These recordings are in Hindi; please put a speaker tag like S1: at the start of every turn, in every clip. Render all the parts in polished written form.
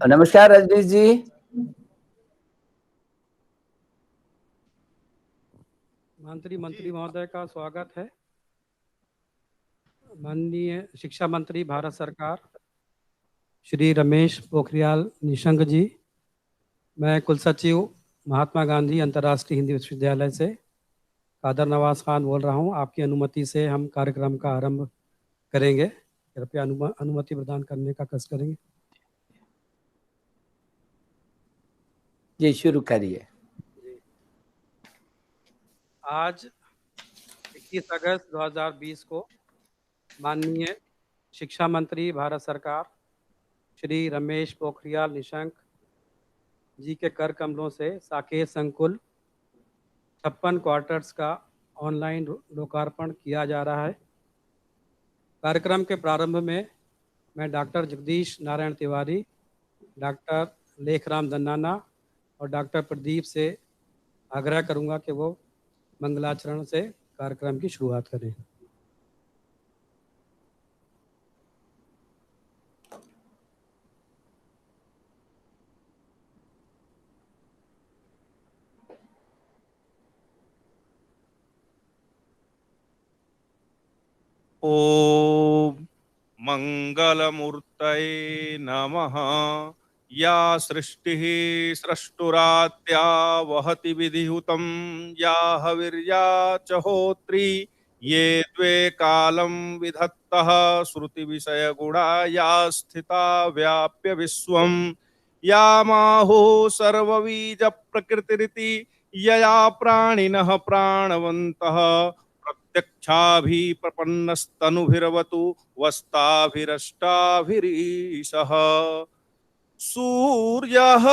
S1: नमस्कार रजनीश जी।
S2: मंत्री महोदय का स्वागत है। माननीय शिक्षा मंत्री भारत सरकार श्री रमेश पोखरियाल निशंक जी, मैं कुलसचिव महात्मा गांधी अंतर्राष्ट्रीय हिंदी विश्वविद्यालय से कादर नवाज खान बोल रहा हूं। आपकी अनुमति से हम कार्यक्रम का आरंभ करेंगे। कृपया अनुमति प्रदान करने का कष्ट करेंगे।
S1: जी शुरू करिए।
S2: आज 21 अगस्त 2020 को माननीय शिक्षा मंत्री भारत सरकार श्री रमेश पोखरियाल निशंक जी के कर कमलों से साकेत संकुल 56 क्वार्टर्स का ऑनलाइन लोकार्पण किया जा रहा है। कार्यक्रम के प्रारंभ में मैं डॉक्टर जगदीश नारायण तिवारी, डॉक्टर लेखराम दन्नाना और डॉक्टर प्रदीप से आग्रह करूंगा कि वो मंगलाचरण से कार्यक्रम की शुरुआत करें।
S3: ओम मंगलमूर्तये नमः। या सृष्टिः स्रष्टुराद्या वहति विधिहुतं या हविर्या च होत्री ये द्वे कालं विधत्तः श्रुतिविषयगुणा या स्थिता व्याप्य विश्वं या माहो सर्वबीजप्रकृतिरिति यया प्राणिनः प्राणवन्तः प्रत्यक्षाभिप्रपन्नस्तनुभिर्वतु वस्ताभिरष्टाभिरीशः। सूर्यः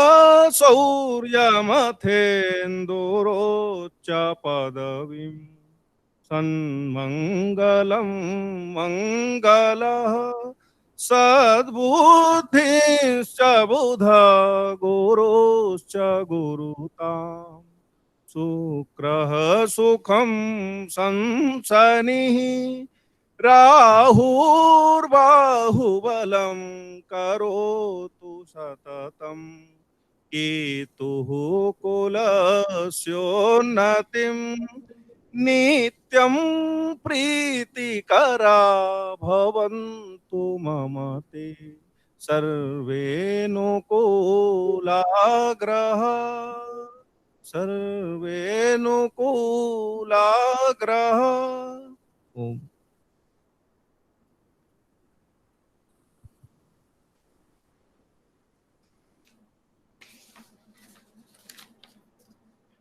S3: सौर्यमथेन्दुरोच्च पदवीं सन्मङ्गलं मङ्गलः सद्बुद्धिश्च बुधा गुरुश्च गुरुताम् शुक्रः सुखं संसनिः राहुर्बाहुबलं करोतु सततं केतुः कुलस्योन्नतिं नित्यं प्रीतिकरा भवन्तु मम ते सर्वेऽनुकूलाग्रह सर्वेऽनुकूलाग्रह। ओम।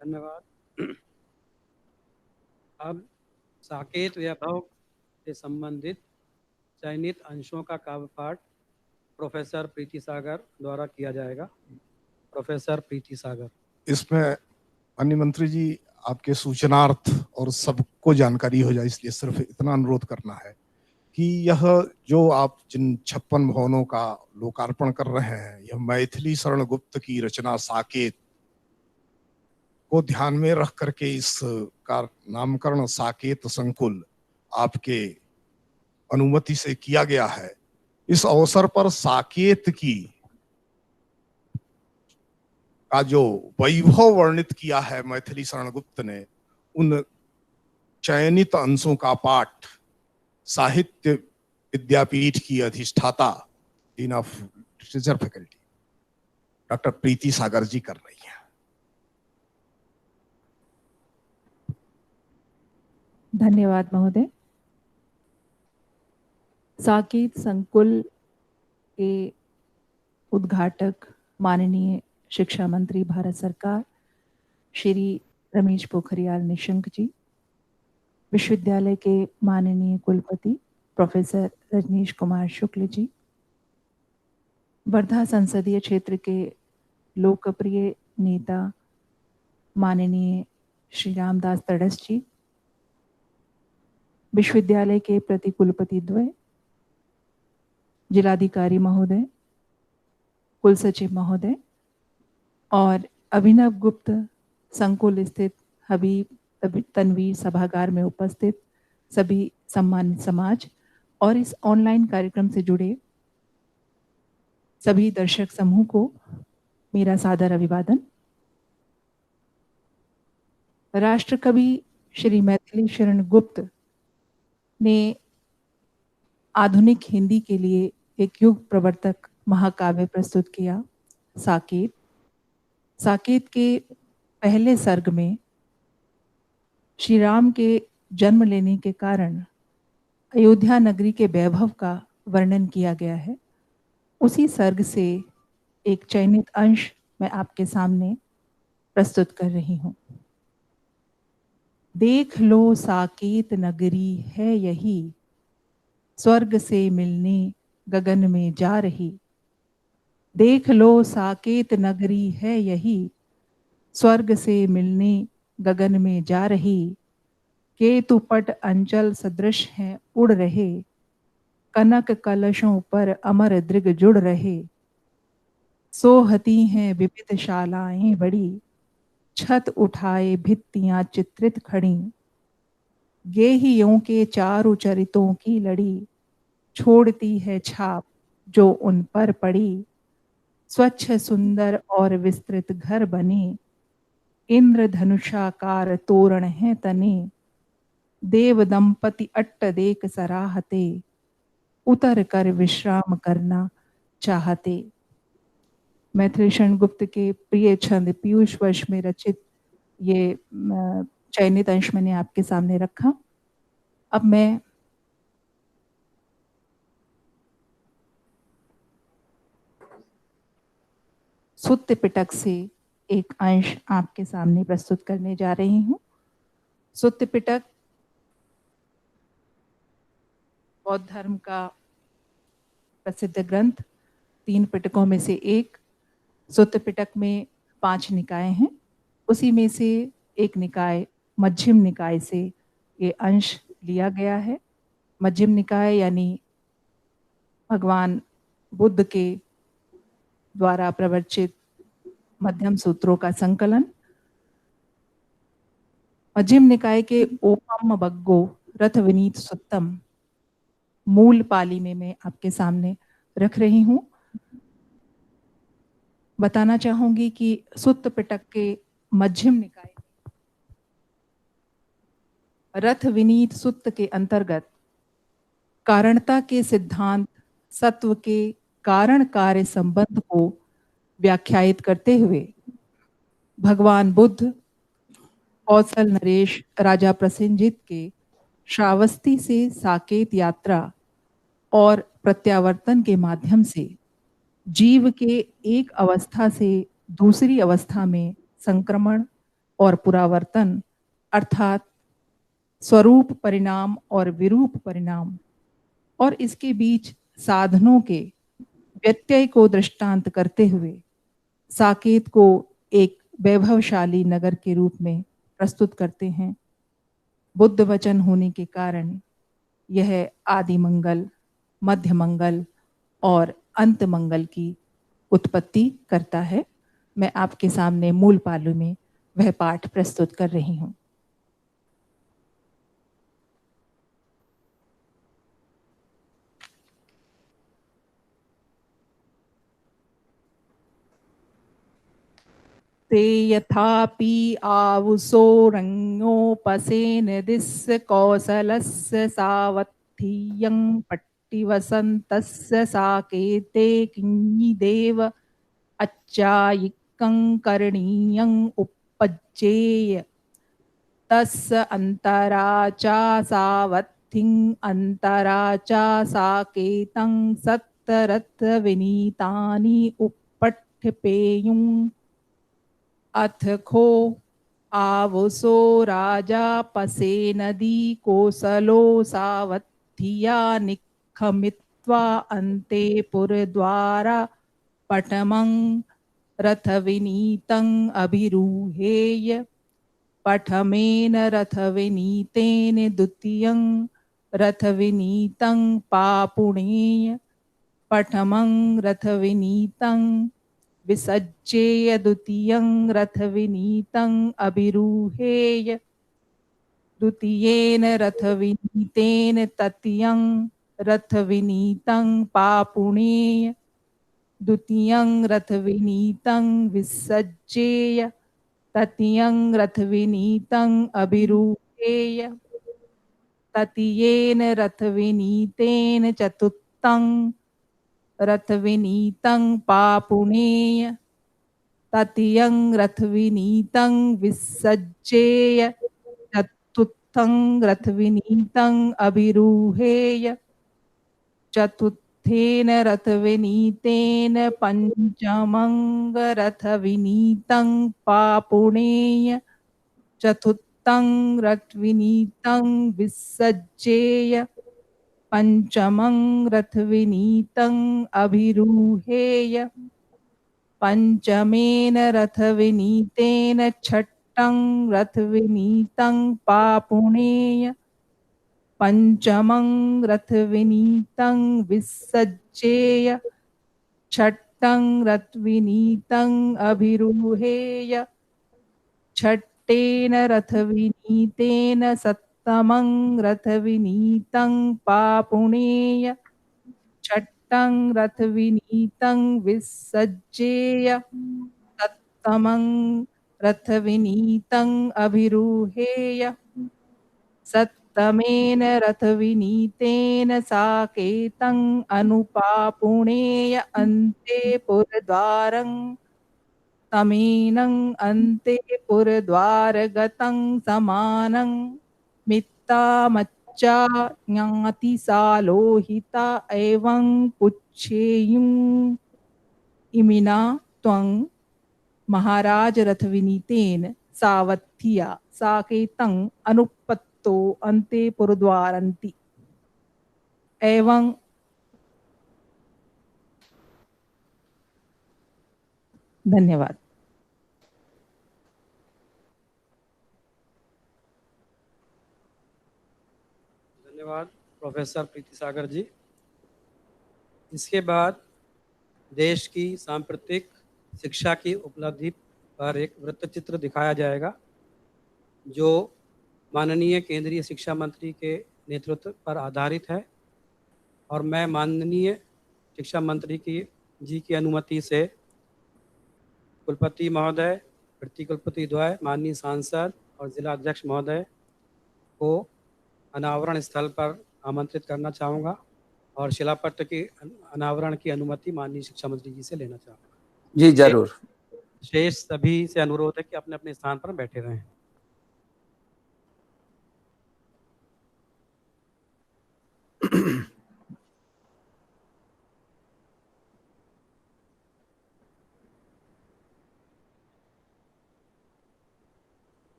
S2: धन्यवाद। अब साकेत वैभव से संबंधित चयनित अंशों का काव्य पाठ प्रोफेसर प्रीति सागर द्वारा किया जाएगा। प्रोफेसर प्रीति सागर।
S4: इसमें अन्य मंत्री जी आपके सूचनार्थ और सबको जानकारी हो जाए इसलिए सिर्फ इतना अनुरोध करना है कि यह जो आप जिन 56 भवनों का लोकार्पण कर रहे हैं यह मैथिली शरण गुप्त की रचना साकेत को ध्यान में रख करके इसका नामकरण साकेत संकुल आपके अनुमति से किया गया है। इस अवसर पर साकेत की का जो वैभव वर्णित किया है मैथिली शरण गुप्त ने, उन चयनित अंशों का पाठ साहित्य विद्यापीठ की अधिष्ठाता dean of literature faculty doctor Preeti Sagar ji कर रही हैं।
S5: धन्यवाद महोदय। साकेत संकुल के उद्घाटक माननीय शिक्षा मंत्री भारत सरकार श्री रमेश पोखरियाल निशंक जी, विश्वविद्यालय के माननीय कुलपति प्रोफेसर रजनीश कुमार शुक्ल जी, वर्धा संसदीय क्षेत्र के लोकप्रिय नेता माननीय श्री रामदास तड़स जी, विश्वविद्यालय के प्रतिकुलपति द्वय, जिलाधिकारी महोदय, कुलसचिव महोदय और अभिनव गुप्त संकुल स्थित हबीब तनवीर सभागार में उपस्थित सभी सम्मानित समाज और इस ऑनलाइन कार्यक्रम से जुड़े सभी दर्शक समूह को मेरा सादर अभिवादन। राष्ट्र कवि श्री मैथिली शरण गुप्त ने आधुनिक हिंदी के लिए एक युग प्रवर्तक महाकाव्य प्रस्तुत किया, साकेत। साकेत के पहले सर्ग में श्री राम के जन्म लेने के कारण अयोध्या नगरी के वैभव का वर्णन किया गया है। उसी सर्ग से एक चयनित अंश मैं आपके सामने प्रस्तुत कर रही हूँ। देख लो साकेत नगरी है यही, स्वर्ग से मिलने गगन में जा रही। देख लो साकेत नगरी है यही, स्वर्ग से मिलने गगन में जा रही। केतुपट अंचल सदृश हैं उड़ रहे, कनक कलशों पर अमर दृग जुड़ रहे। सोहती हैं विविध शालाएं बड़ी, छत उठाए भित्तियां चित्रित खड़ी। गेहियों के चारु चरितों की लड़ी, छोड़ती है छाप जो उन पर पड़ी। स्वच्छ सुंदर और विस्तृत घर बने, इंद्रधनुषाकार तोरण हैं तने। देव दंपति अट्ट देख सराहते, उतर कर विश्राम करना चाहते। मैथिली शरण गुप्त के प्रिय छंद पीयूष वर्ष में रचित ये चयनित अंश मैंने आपके सामने रखा। अब मैं सुत्त पिटक से एक अंश आपके सामने प्रस्तुत करने जा रही हूँ। सुत्त पिटक बौद्ध धर्म का प्रसिद्ध ग्रंथ, 3 पिटकों में से एक। सुत्त पिटक में 5 निकाय हैं, उसी में से एक निकाय मध्यम निकाय से ये अंश लिया गया है। मध्यम निकाय यानी भगवान बुद्ध के द्वारा प्रवर्तित मध्यम सूत्रों का संकलन। मध्यम निकाय के ओपम बग्गो रथ विनीत सुत्तम मूल पाली में मैं आपके सामने रख रही हूँ। बताना चाहूंगी कि सुत्त पिटक के मध्यम निकाय रथ विनीत सुत्त के अंतर्गत कारणता के सिद्धांत, सत्व के कारण कार्य संबंध को व्याख्यायित करते हुए भगवान बुद्ध कौशल नरेश राजा प्रसेनजित के श्रावस्ती से साकेत यात्रा और प्रत्यावर्तन के माध्यम से जीव के एक अवस्था से दूसरी अवस्था में संक्रमण और पुरावर्तन अर्थात स्वरूप परिणाम और विरूप परिणाम और इसके बीच साधनों के व्यत्यय को दृष्टांत करते हुए साकेत को एक वैभवशाली नगर के रूप में प्रस्तुत करते हैं। बुद्ध वचन होने के कारण यह आदि मंगल, मध्य मंगल और अंत मंगल की उत्पत्ति करता है। मैं आपके सामने मूल पालू में वह पाठ प्रस्तुत कर रही हूँ। ते यथापि आवुसो रंगोपसेन दिस्य कौसलस्य सावत्थियं पट्टिवसन्तस्य साकेते किञ्चिदेव अच्चायिकं करणीयं उपज्येय तस्य अन्तरा च सावत्थिं अन्तरा च साकेतं सत्तरथ विनीतानि उपट्ठपेयुं अथ खो आवसो राजा पसे नदी कोसलो सावत्थिया निखमित्वा अन्ते पुरद्वारा पटमं रथ विनीतं अभिरूहेय पठमेन रथ विनीतेन द्वितीयं रथ विनीतं पापुणेय पठमं रथ विनीतं विसज्जेय द्वितीयं रथ विनीतं अभिरूहेय द्वितीयेन रथविनीतेन तृतीयं रथविनीतं पापुणेय द्वितीयं रथविनीतं विसज्जेय तृतीयं रथविनीतं अभिरूहेय तृतीयेन रथविनीतेन चतुर्थं रथविनीतं पापुणेय तृतीयं रथविनीतं विसज्जेय चतुर्थं रथविनीतं अभिरूहेय चतुर्थेन रथविनीतेन पंचमं रथविनीतं पापुणेय चतुर्थं रथविनीतं विसज्जेय पंचमं रथविनीतं अभिरूहेय पंचमेन रथविनीतेन छठं रथविनीतं पापुणेय पंचमं रथविनीतं विसज्जेय छठं रथविनीतं अभिरूहेय छठेन रथविनीतेन सप्तमं रथविनीतं पापुणेय छठं रथविनीतं विसज्जेय सप्तमं रथविनीतं अभिरूहेय सप्तमेन रथविनीतेन साकेतं अनुपापुणेय अन्ते पुरद्वारं तमेनं अन्ते पुरद्वारगतं समानं मित्तामच्चा ज्ञातिसालोहिता एवं पुच्छेयुम् इमिना त्वं महाराज रथविनीतेन सावत्थिया साकेतं अनुपत्तो अन्ते पुरद्वारन्ति एवं धन्यवाद।
S2: धन्यवाद प्रोफेसर प्रीति सागर जी। इसके बाद देश की सांप्रतिक शिक्षा की उपलब्धि पर एक वृत्तचित्र दिखाया जाएगा जो माननीय केंद्रीय शिक्षा मंत्री के नेतृत्व पर आधारित है और मैं माननीय शिक्षा मंत्री की अनुमति से कुलपति महोदय, प्रति कुलपति द्वय, माननीय सांसद और जिला अध्यक्ष महोदय को अनावरण स्थल पर आमंत्रित करना चाहूँगा और शिलापट्ट के अनावरण की अनुमति माननीय शिक्षा मंत्री जी से लेना चाहूँगा।
S1: जी जरूर।
S2: शेष सभी से अनुरोध है कि अपने अपने स्थान पर बैठे रहें।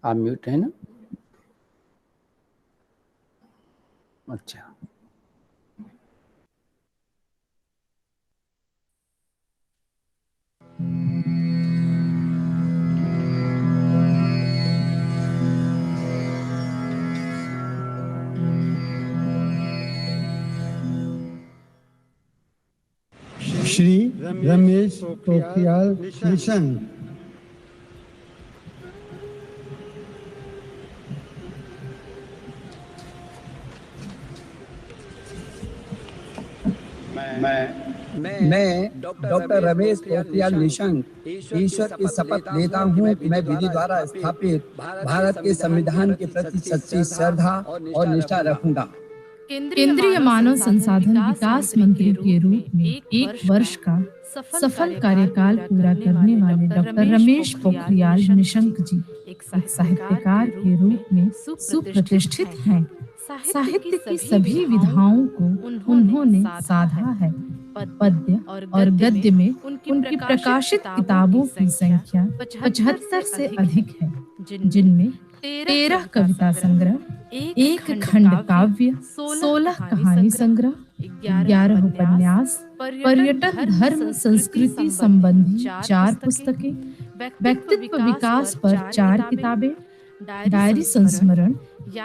S1: आप म्यूट है ना? अच्छा,
S6: श्री रमेश पोखरियाल निशंक।
S7: मैं डॉक्टर रमेश पोखरियाल निशंक ईश्वर की शपथ लेता हूँ कि मैं विधि द्वारा स्थापित भारत के संविधान के प्रति सच्ची श्रद्धा और निष्ठा रखूंगा।
S8: केंद्रीय मानव संसाधन विकास मंत्री के रूप में एक वर्ष का सफल कार्यकाल पूरा करने वाले डॉक्टर रमेश पोखरियाल निशंक जी एक साहित्यकार के रूप में सुप्रतिष्ठित हैं। साहित्य की सभी विधाओं को उन्होंने साधा है। पद्य और गद्य में उनकी प्रकाशित किताबों की संख्या 75 से अधिक है, जिनमें 13 कविता संग्रह, एक खंड काव्य, 16 कहानी संग्रह, 11 उपन्यास, पर्यटन, धर्म, संस्कृति संबंधी 4 पुस्तकें, व्यक्तित्व विकास पर 4 किताबें, डायरी संस्मरण,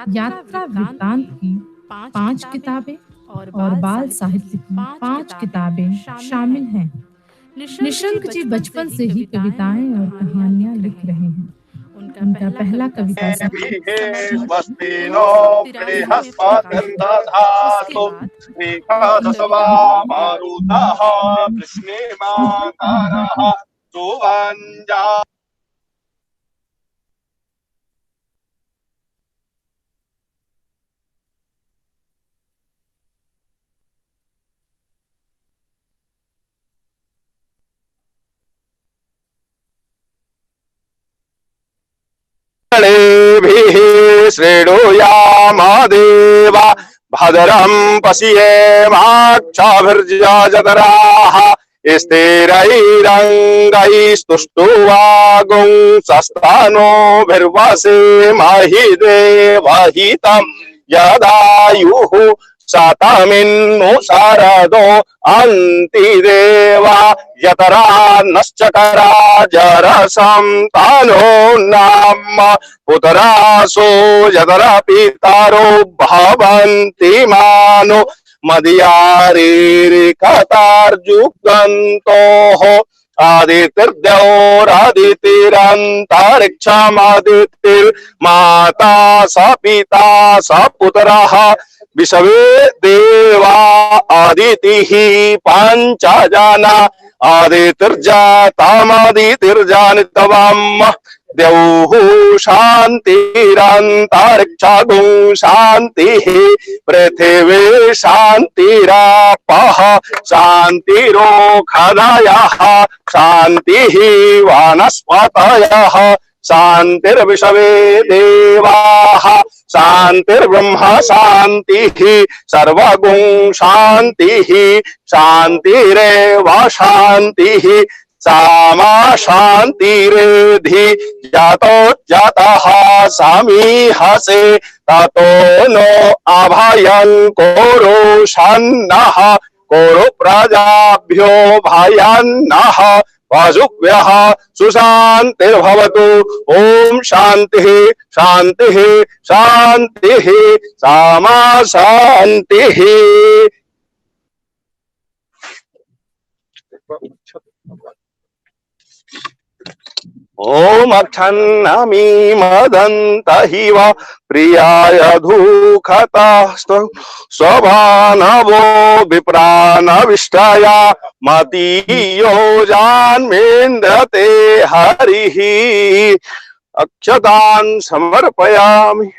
S8: यात्रा वृत्तांत की 5 किताबें और बाल साहित्य की 5 किताबें शामिल हैं। निशंक जी बचपन से ही कविताएं और कहानियां लिख रहे हैं। उनका पहला कविता
S3: स्वस्ति नो बृहस्पतिर्दधातु एकादशवा मारुतः कृष्णेमाकारः सुवञ्जा भिः श्रेणुयामदेव भद्रं पश्येमाक्षभिर्यजतराः स्थिरैरङ्गैस्तुष्टुवागुंसस्तनोभिर्वसेमहि देवहितं यदायुः शतमिन्नु शरदो अन्तिदेवा यतरा नश्चकरा जरसं तनो नाम पुतरासो यतरा पितारो भवन्ति मानो मदयारीरिकतार्जुगन्तोः आदितिर्द्यौरादितिरन्तरिक्षमादितिर्माता स पिता स पुत्रः विषवे देवा आदितिः पञ्चजना आदितिर्जातमदितिर्जानितवम् द्यौः शान्तिरन्तरिक्षगुं शान्तिः पृथिवी शान्तिरापः शान्तिरोखदयः शान्तिः वनस्पतयः शान्तिर्विषवे देवाः शान्तिर्ब्रह्म शान्तिः सर्वगुं शान्तिः शान्तिरेव शान्तिः सामा शान्तिरेधि जातो जातः समीहसे ततो नो अभयं कुरु शन्नः कुरु प्रजाभ्यो भयन्नः पशुभ्यः सुशान्तिर्भवतु। ओम शान्तिः शान्तिः शान्तिः सामा शान्तिः। ओम अक्षन्नमी मदन्तहिव प्रियाय धूखतस्तु स्वभानवो विप्रानविष्टया मतीयो जान्मेन्द्रते हरिः। अक्षतान् समर्पयामि।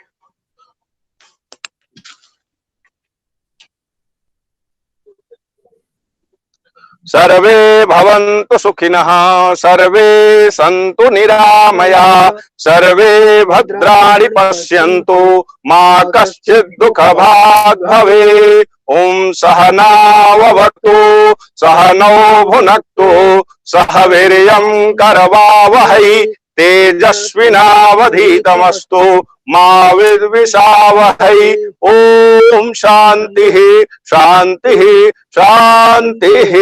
S3: सर्वे भवन्तु सुखिनः सर्वे सन्तु निरामया सर्वे भद्राणि पश्यन्तु मा कश्चित् दुःखभाग् भवेत्। ओम सहनाववतु सहनौ भुनक्तु सह वीर्यं करवावहै तेजस्विनावधीतमस्तु मा विद्विषावहै। ओम शान्तिः शान्तिः शान्तिः।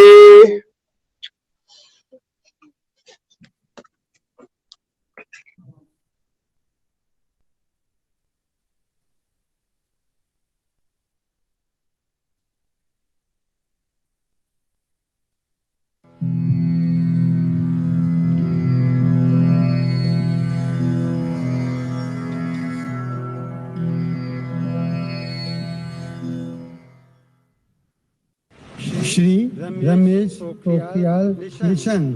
S6: श्री रमेश पोखरियाल निशंक।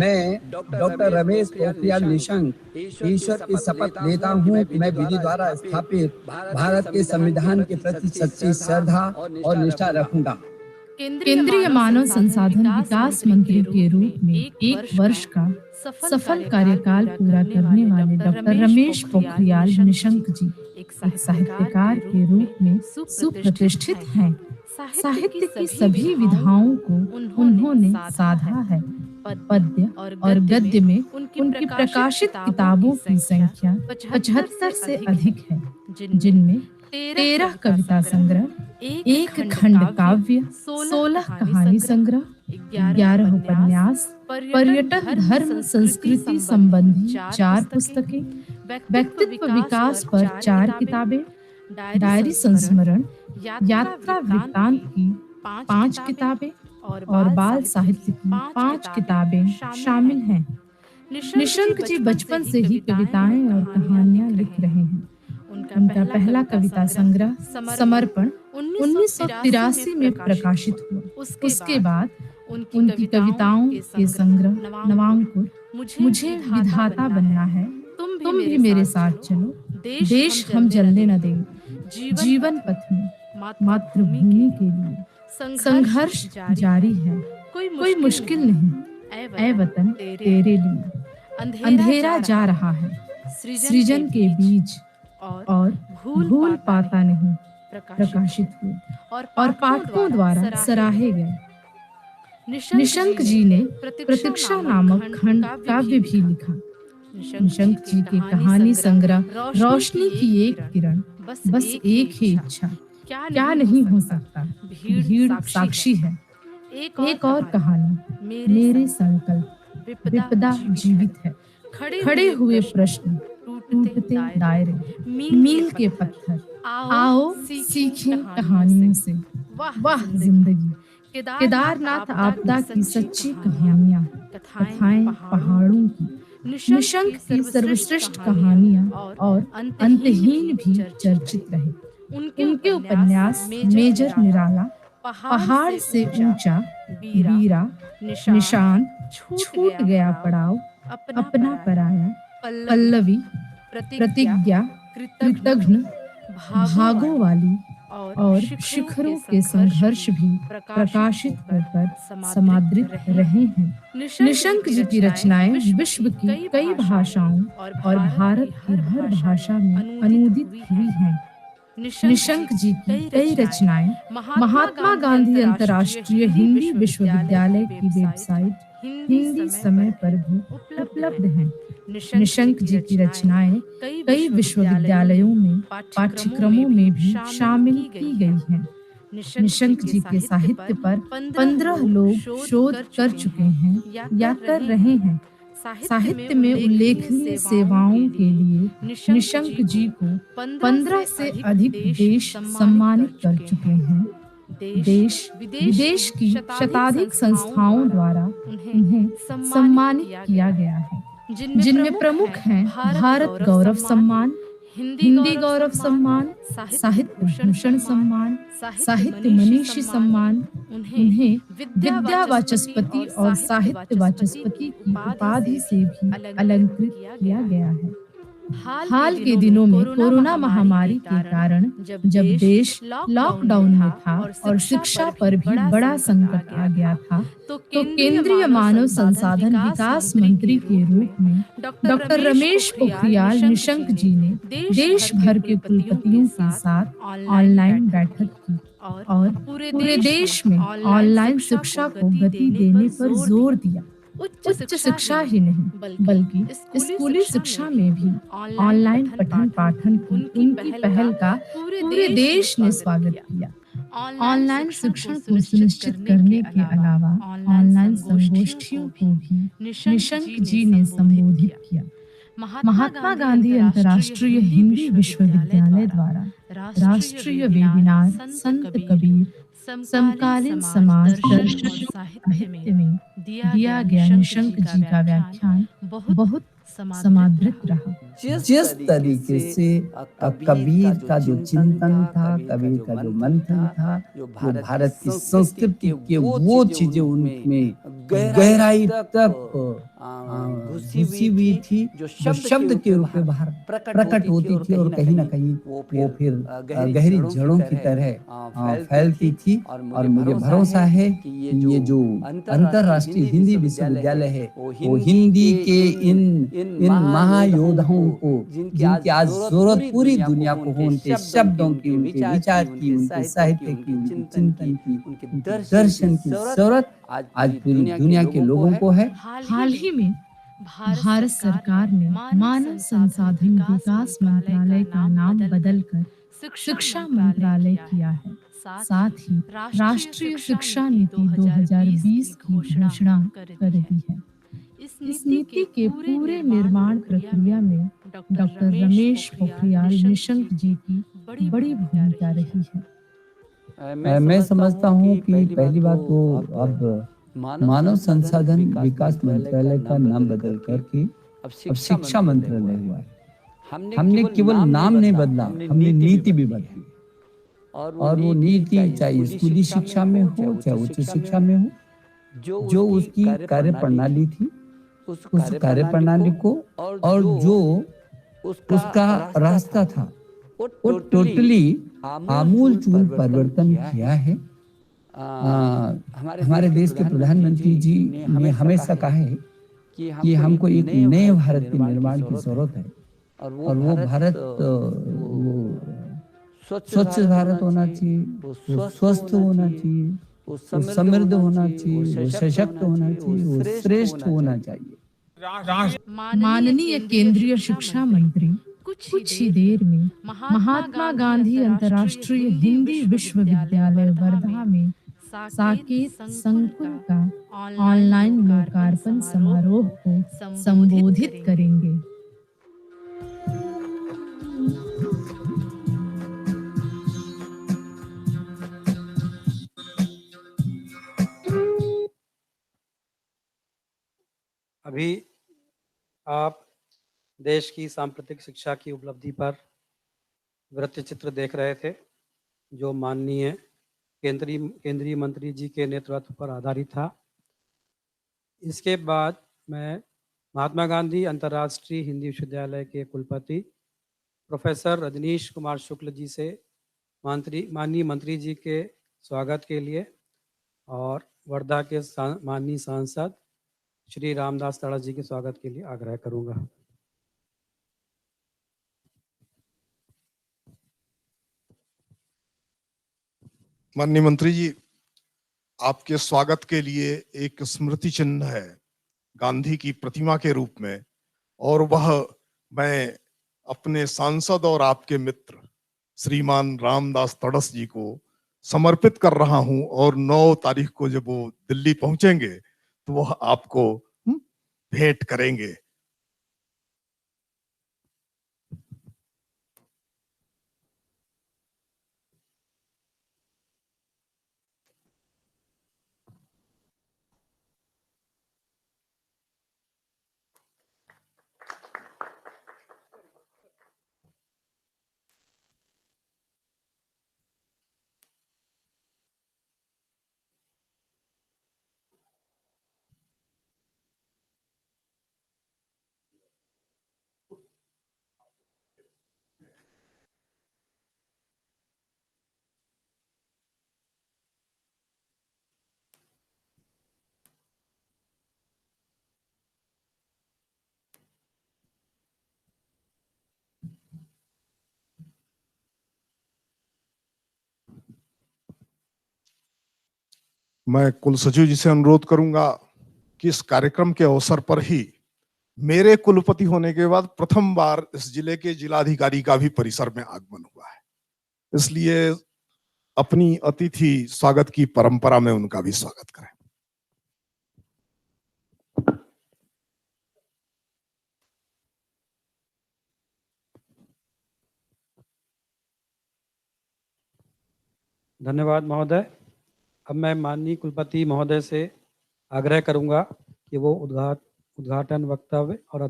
S7: मैं डॉक्टर रमेश पोखरियाल निशंक ईश्वर की शपथ लेता हूँ कि मैं विधि द्वारा स्थापित भारत के संविधान के प्रति सच्ची श्रद्धा और निष्ठा रखूंगा।
S8: केंद्रीय मानव संसाधन विकास मंत्री के रूप में एक वर्ष का सफल कार्यकाल पूरा करने वाले डॉक्टर रमेश पोखरियाल निशंक जी एक साहित्यकार के रूप में सुप्रतिष्ठित हैं। साहित्य की सभी विधाओं को उन्होंने साधा है। पद्य और गद्य में उनकी प्रकाशित किताबों की संख्या 75 से अधिक है, जिनमें 13 कविता संग्रह, एक खंड काव्य, 16 कहानी संग्रह, 11 उपन्यास, पर्यटन धर्म संस्कृति संबंधी 4 पुस्तकें, व्यक्तित्व विकास पर 4 किताबें, डायरी संस्मरण, यात्रा वृत्तांत की 5 किताबें और बाल साहित्य की 5 किताबें शामिल हैं। निशंक जी बचपन से ही कविताएं और कहानियां लिख रहे हैं। उनका पहला कविता संग्रह समर्पण 1983 में प्रकाशित हुआ। उसके बाद उनकी कविताओं के संग्रह नवांकुर, मुझे विधाता बनना है, तुम भी मेरे साथ चलो, देश हम जलने न देंगे, जीवन पथ में मातृभूमि के लिए संघर्ष जारी है, कोई मुश्किल नहीं, ऐ वतन तेरे लिए अंधेरा जा रहा है, सृजन के बीज और भूल पाता नहीं प्रकाशित हुए और पाठकों द्वारा सराहे गए। निशंक जी ने प्रतीक्षा नामक खंड काव्य भी लिखा। निशंक जी के कहानी संग्रह रोशनी की एक किरण, बस एक ही इच्छा, क्या नहीं हो सकता, भीड़ साक्षी है, एक और कहानी, मेरे संकल्प, विपदा जीवित है, खड़े हुए प्रश्न, टूटते दायरे, मील के पत्थर, आओ सीखें कहानियों से, वाह जिंदगी, केदारनाथ आपदा की सच्ची कहानियां, कथाएं पहाड़ों की, निशंक की सर्वश्रेष्ठ कहानियां और अंतहीन भी चर्चित रहे। उनके उपन्यास मेजर निराला, पहाड़ से ऊंचा, बीरा, निशान, छूट गया पड़ाव, अपना पराया, पल्लवी, प्रतिज्ञा, कृतघ्न, भागों वाली और शिखरों के संघर्ष भी प्रकाशित होकर समादृत रहे हैं। निशंक जी की रचनाएं विश्व की कई भाषाओं और भारत की हर भाषा में अनूदित हुई हैं। निशंक जी की कई रचनाएं महात्मा गांधी अंतर्राष्ट्रीय हिंदी विश्वविद्यालय की वेबसाइट हिंदी समय पर भी उपलब्ध हैं। निशंक जी की रचनाएं कई विश्वविद्यालयों में पाठ्यक्रमों में भी शामिल की गई हैं। निशंक जी के साहित्य पर 15 लोग शोध कर चुके हैं या कर रहे हैं। साहित्य में उल्लेखनीय सेवाओं के लिए निशंक जी को 15 से अधिक देश सम्मानित कर चुके हैं। देश विदेश की शताधिक संस्थाओं द्वारा उन्हें सम्मानित किया गया है, जिनमें प्रमुख हैं भारत गौरव सम्मान, हिंदी गौरव सम्मान, साहित्य भूषण सम्मान, साहित्य मनीषी सम्मान। उन्हें विद्या वाचस्पति और साहित्य वाचस्पति की उपाधि से भी अलंकृत किया गया है। हाल के दिनों में कोरोना महामारी के कारण जब देश लॉकडाउन में था और शिक्षा पर भी बड़ा संकट आ गया था, तो केंद्रीय मानव संसाधन विकास मंत्री के रूप में डॉक्टर रमेश पोखरियाल निशंक जी ने देश भर के कुलपतियों के साथ ऑनलाइन बैठक की और पूरे देश में ऑनलाइन शिक्षा को गति देने पर जोर दिया। उच्च शिक्षा ही नहीं बल्कि स्कूली शिक्षा में भी ऑनलाइन पठन पाठन की उनकी पहल का पूरे देश ने स्वागत किया। ऑनलाइन शिक्षण को सुनिश्चित करने के अलावा ऑनलाइन संगोष्ठियों को भी निशंक जी ने संबोधित किया। महात्मा गांधी अंतर्राष्ट्रीय हिंदी विश्वविद्यालय द्वारा राष्ट्रीय वेबिनार संत कबीर समकालीन समाज दर्शन साहित्य में दिया गया निशंक जी का व्याख्यान बहुत समादृत रहा।
S7: जिस तरीके से कबीर का जो चिंतन था, कबीर का जो मंथन था, जो भारत की संस्कृति के वो चीजें उनमें गहराई तक घुसी हुई थी, जो शब्द के रूप में बाहर प्रकट होती थी और कहीं ना कहीं वो फिर गहरी जड़ों की तरह फैलती थी। और मुझे भरोसा है कि ये जो अंतर्राष्ट्रीय हिंदी विश्वविद्यालय है वो हिंदी के इन महायोद्धाओं को, जिनकी आज जरूरत पूरी दुनिया को हो, उनके शब्दों की, उनके विचार की, उनके साहित्य की, उनके चिंतन की, उनके दर्शन की जरूरत आज पूरी दुनिया के लोगों को है।
S8: हाल ही में भारत सरकार ने मानव संसाधन विकास मंत्रालय का नाम बदलकर शिक्षा मंत्रालय किया है। साथ ही राष्ट्रीय शिक्षा नीति 2020 की घोषणा कर दी है। इस नीति के पूरे निर्माण प्रक्रिया में डॉक्टर रमेश पोखरियाल निशंक जी की बड़ी भूमिका रही है।
S7: मैं समझता हूँ कि पहली बात तो अब मानव संसाधन विकास मंत्रालय का नाम बदल करके अब शिक्षा मंत्रालय हुआ है। हमने केवल नाम नहीं बदला, हमने नीति भी बदली। और वो नीति चाहे स्कूली शिक्षा में हो चाहे उच्च शिक्षा में हो, जो उसकी कार्य प्रणाली थी उस कार्य प्रणाली को और जो उसका रास्ता था वो टोटली आमूल चूल परिवर्तन किया है। हमारे देश के प्रधानमंत्री जी ने हमेशा कहा है कि हमको एक नए भारत के निर्माण की जरूरत है और वो भारत वो स्वच्छ भारत होना चाहिए, वो स्वस्थ होना चाहिए, वो समृद्ध होना चाहिए, वो सशक्त होना चाहिए, वो श्रेष्ठ होना चाहिए।
S8: माननीय केंद्रीय शिक्षा मंत्री कुछ ही देर में महात्मा गांधी अंतर्राष्ट्रीय हिंदी विश्वविद्यालय वर्धा में साकेत संकुल का ऑनलाइन लोकार्पण समारोह को संबोधित करेंगे।
S2: अभी आप देश की सांप्रतिक शिक्षा की उपलब्धि पर वृत्त चित्र देख रहे थे, जो माननीय केंद्रीय मंत्री जी के नेतृत्व पर आधारित था। इसके बाद मैं महात्मा गांधी अंतर्राष्ट्रीय हिंदी विश्वविद्यालय के कुलपति प्रोफेसर रजनीश कुमार शुक्ल जी से माननीय मंत्री जी के स्वागत के लिए और वर्धा के माननीय सांसद श्री रामदास तड़ा जी के स्वागत के लिए आग्रह करूंगा।
S4: माननीय मंत्री जी, आपके स्वागत के लिए एक स्मृति चिन्ह है गांधी की प्रतिमा के रूप में, और वह मैं अपने सांसद और आपके मित्र श्रीमान रामदास तड़स जी को समर्पित कर रहा हूं। और 9 तारीख को जब वो दिल्ली पहुंचेंगे तो वह आपको भेंट करेंगे। मैं कुल सचिव जी से अनुरोध करूंगा कि इस कार्यक्रम के अवसर पर ही मेरे कुलपति होने के बाद प्रथम बार इस जिले के जिलाधिकारी का भी परिसर में आगमन हुआ है, इसलिए अपनी अतिथि स्वागत की परंपरा में उनका भी स्वागत करें।
S2: धन्यवाद महोदय। अब मैं माननीय कुलपति महोदय से आग्रह करूंगा कि वो उद्घाटन वक्तव्य और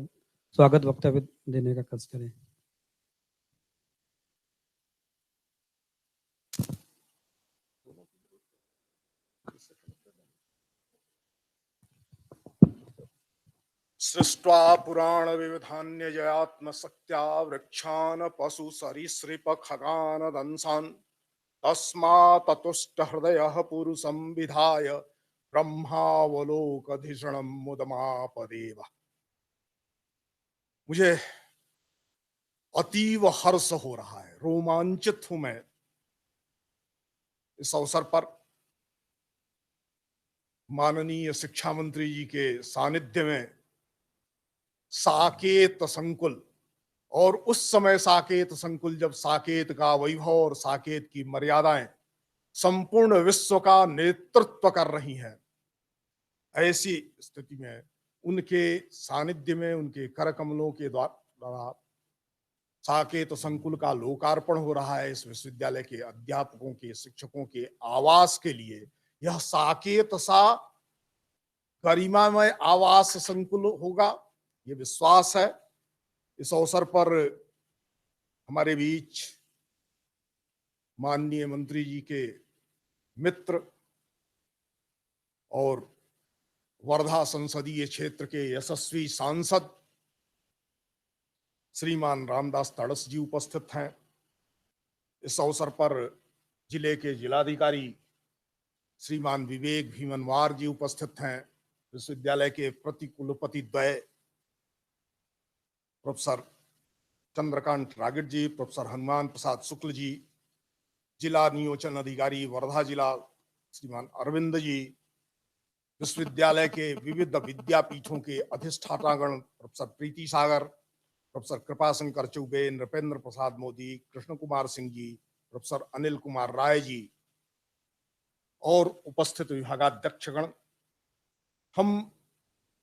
S2: स्वागत वक्तव्य देने का कष्ट करें।
S4: सृष्ट्वा पुराण विविधान्य जयात्म सत्या वृक्षान पशु सरीसृप खगान दंसान तस्मात् हृदयः पुरुषं विधाय ब्रह्मावलोकधिषणं मुदमापदेव। मुझे अतीव हर्ष हो रहा है, रोमांचित हूं मैं इस अवसर पर माननीय शिक्षा मंत्री जी के सानिध्य में साकेत संकुल, और उस समय साकेत संकुल जब साकेत का वैभव और साकेत की मर्यादाएं संपूर्ण विश्व का नेतृत्व कर रही हैं, ऐसी स्थिति में उनके सानिध्य में उनके कर कमलों के द्वारा साकेत संकुल का लोकार्पण हो रहा है। इस विश्वविद्यालय के अध्यापकों के, शिक्षकों के आवास के लिए यह साकेत सा गरिमामय आवास संकुल होगा, ये विश्वास है। इस अवसर पर हमारे बीच माननीय मंत्री जी के मित्र और वर्धा संसदीय क्षेत्र के यशस्वी सांसद श्रीमान रामदास तड़स जी उपस्थित हैं। इस अवसर पर जिले के जिलाधिकारी श्रीमान विवेक भीमनवार जी उपस्थित हैं। विश्वविद्यालय के प्रति कुलपति द्वय प्रोफेसर चंद्रकांत रागिड़ जी, प्रोफेसर हनुमान प्रसाद शुक्ल जी, जिला नियोजन अधिकारी वर्धा जिला श्रीमान अरविंद जी, विश्वविद्यालय के विविध विद्यापीठों के अधिष्ठातागण प्रोफेसर प्रीति सागर, प्रोफेसर कृपाशंकर चौबे, नृपेंद्र प्रसाद मोदी, कृष्ण कुमार सिंह जी, प्रोफेसर अनिल कुमार राय जी और उपस्थित विभागाध्यक्षगण, हम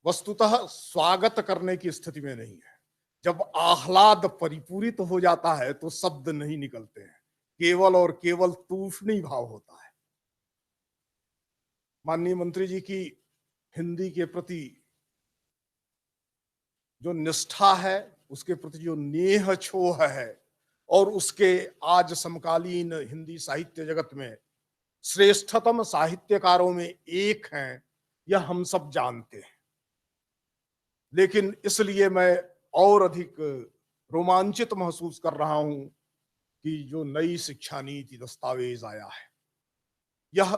S4: वस्तुतः स्वागत करने की स्थिति में नहीं है। जब आह्लाद परिपूरित हो जाता है तो शब्द नहीं निकलते हैं, केवल और केवल तूष्णी भाव होता है। माननीय मंत्री जी की हिंदी के प्रति जो निष्ठा है, उसके प्रति जो नेह छोह है और उसके आज समकालीन हिंदी साहित्य जगत में श्रेष्ठतम साहित्यकारों में एक हैं, यह हम सब जानते हैं। लेकिन इसलिए मैं और अधिक रोमांचित महसूस कर रहा हूं कि जो नई शिक्षा नीति दस्तावेज आया है, यह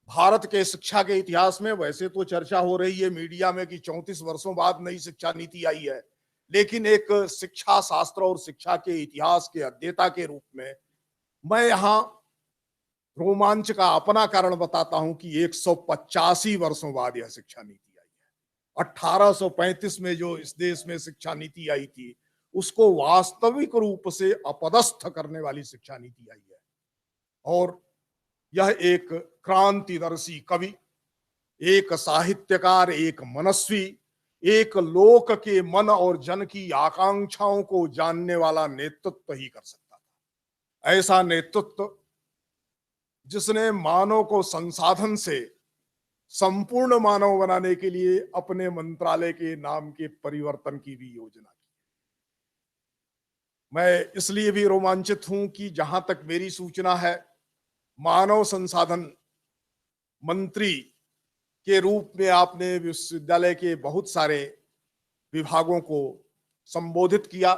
S4: भारत के शिक्षा के इतिहास में वैसे तो चर्चा हो रही है मीडिया में कि 34 वर्षों बाद नई शिक्षा नीति आई है, लेकिन एक शिक्षा शास्त्र और शिक्षा के इतिहास के अध्येता के रूप में मैं यहाँ रोमांच का अपना कारण बताता हूं कि 185 वर्षों बाद यह शिक्षा नीति आई है। 1835 में जो इस देश में शिक्षा नीति आई थी, उसको वास्तविक रूप से अपदस्थ करने वाली शिक्षा नीति आई है। और यह एक क्रांतिदर्शी कवि, एक साहित्यकार, एक मनस्वी, एक लोक के मन और जन की आकांक्षाओं को जानने वाला नेतृत्व ही कर सकता था। ऐसा नेतृत्व जिसने मानव को संसाधन से संपूर्ण मानव बनाने के लिए अपने मंत्रालय के नाम के परिवर्तन की भी योजना की। मैं इसलिए भी रोमांचित हूं कि जहां तक मेरी सूचना है, मानव संसाधन मंत्री के रूप में आपने विश्वविद्यालय के बहुत सारे विभागों को संबोधित किया,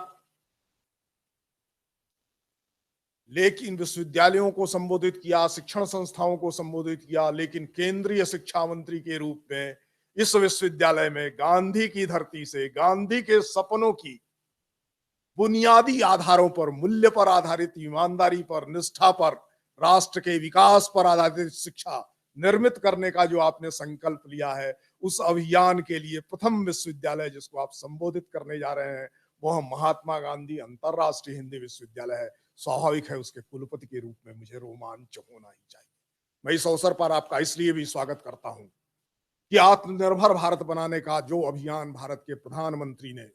S4: लेकिन विश्वविद्यालयों को संबोधित किया, शिक्षण संस्थाओं को संबोधित किया, लेकिन केंद्रीय शिक्षा मंत्री के रूप में इस विश्वविद्यालय में गांधी की धरती से, गांधी के सपनों की बुनियादी आधारों पर, मूल्य पर आधारित, ईमानदारी पर, निष्ठा पर, राष्ट्र के विकास पर आधारित शिक्षा निर्मित करने का जो आपने संकल्प लिया है, उस अभियान के लिए प्रथम विश्वविद्यालय जिसको आप संबोधित करने जा रहे हैं, वह महात्मा गांधी अंतरराष्ट्रीय हिंदी विश्वविद्यालय है। स्वाभाविक है उसके कुलपति के रूप में मुझे रोमांच होना ही चाहिए। मैं इस अवसर पर आपका इसलिए भी स्वागत करता हूं कि आत्मनिर्भर भारत बनाने का जो अभियान भारत के प्रधानमंत्री ने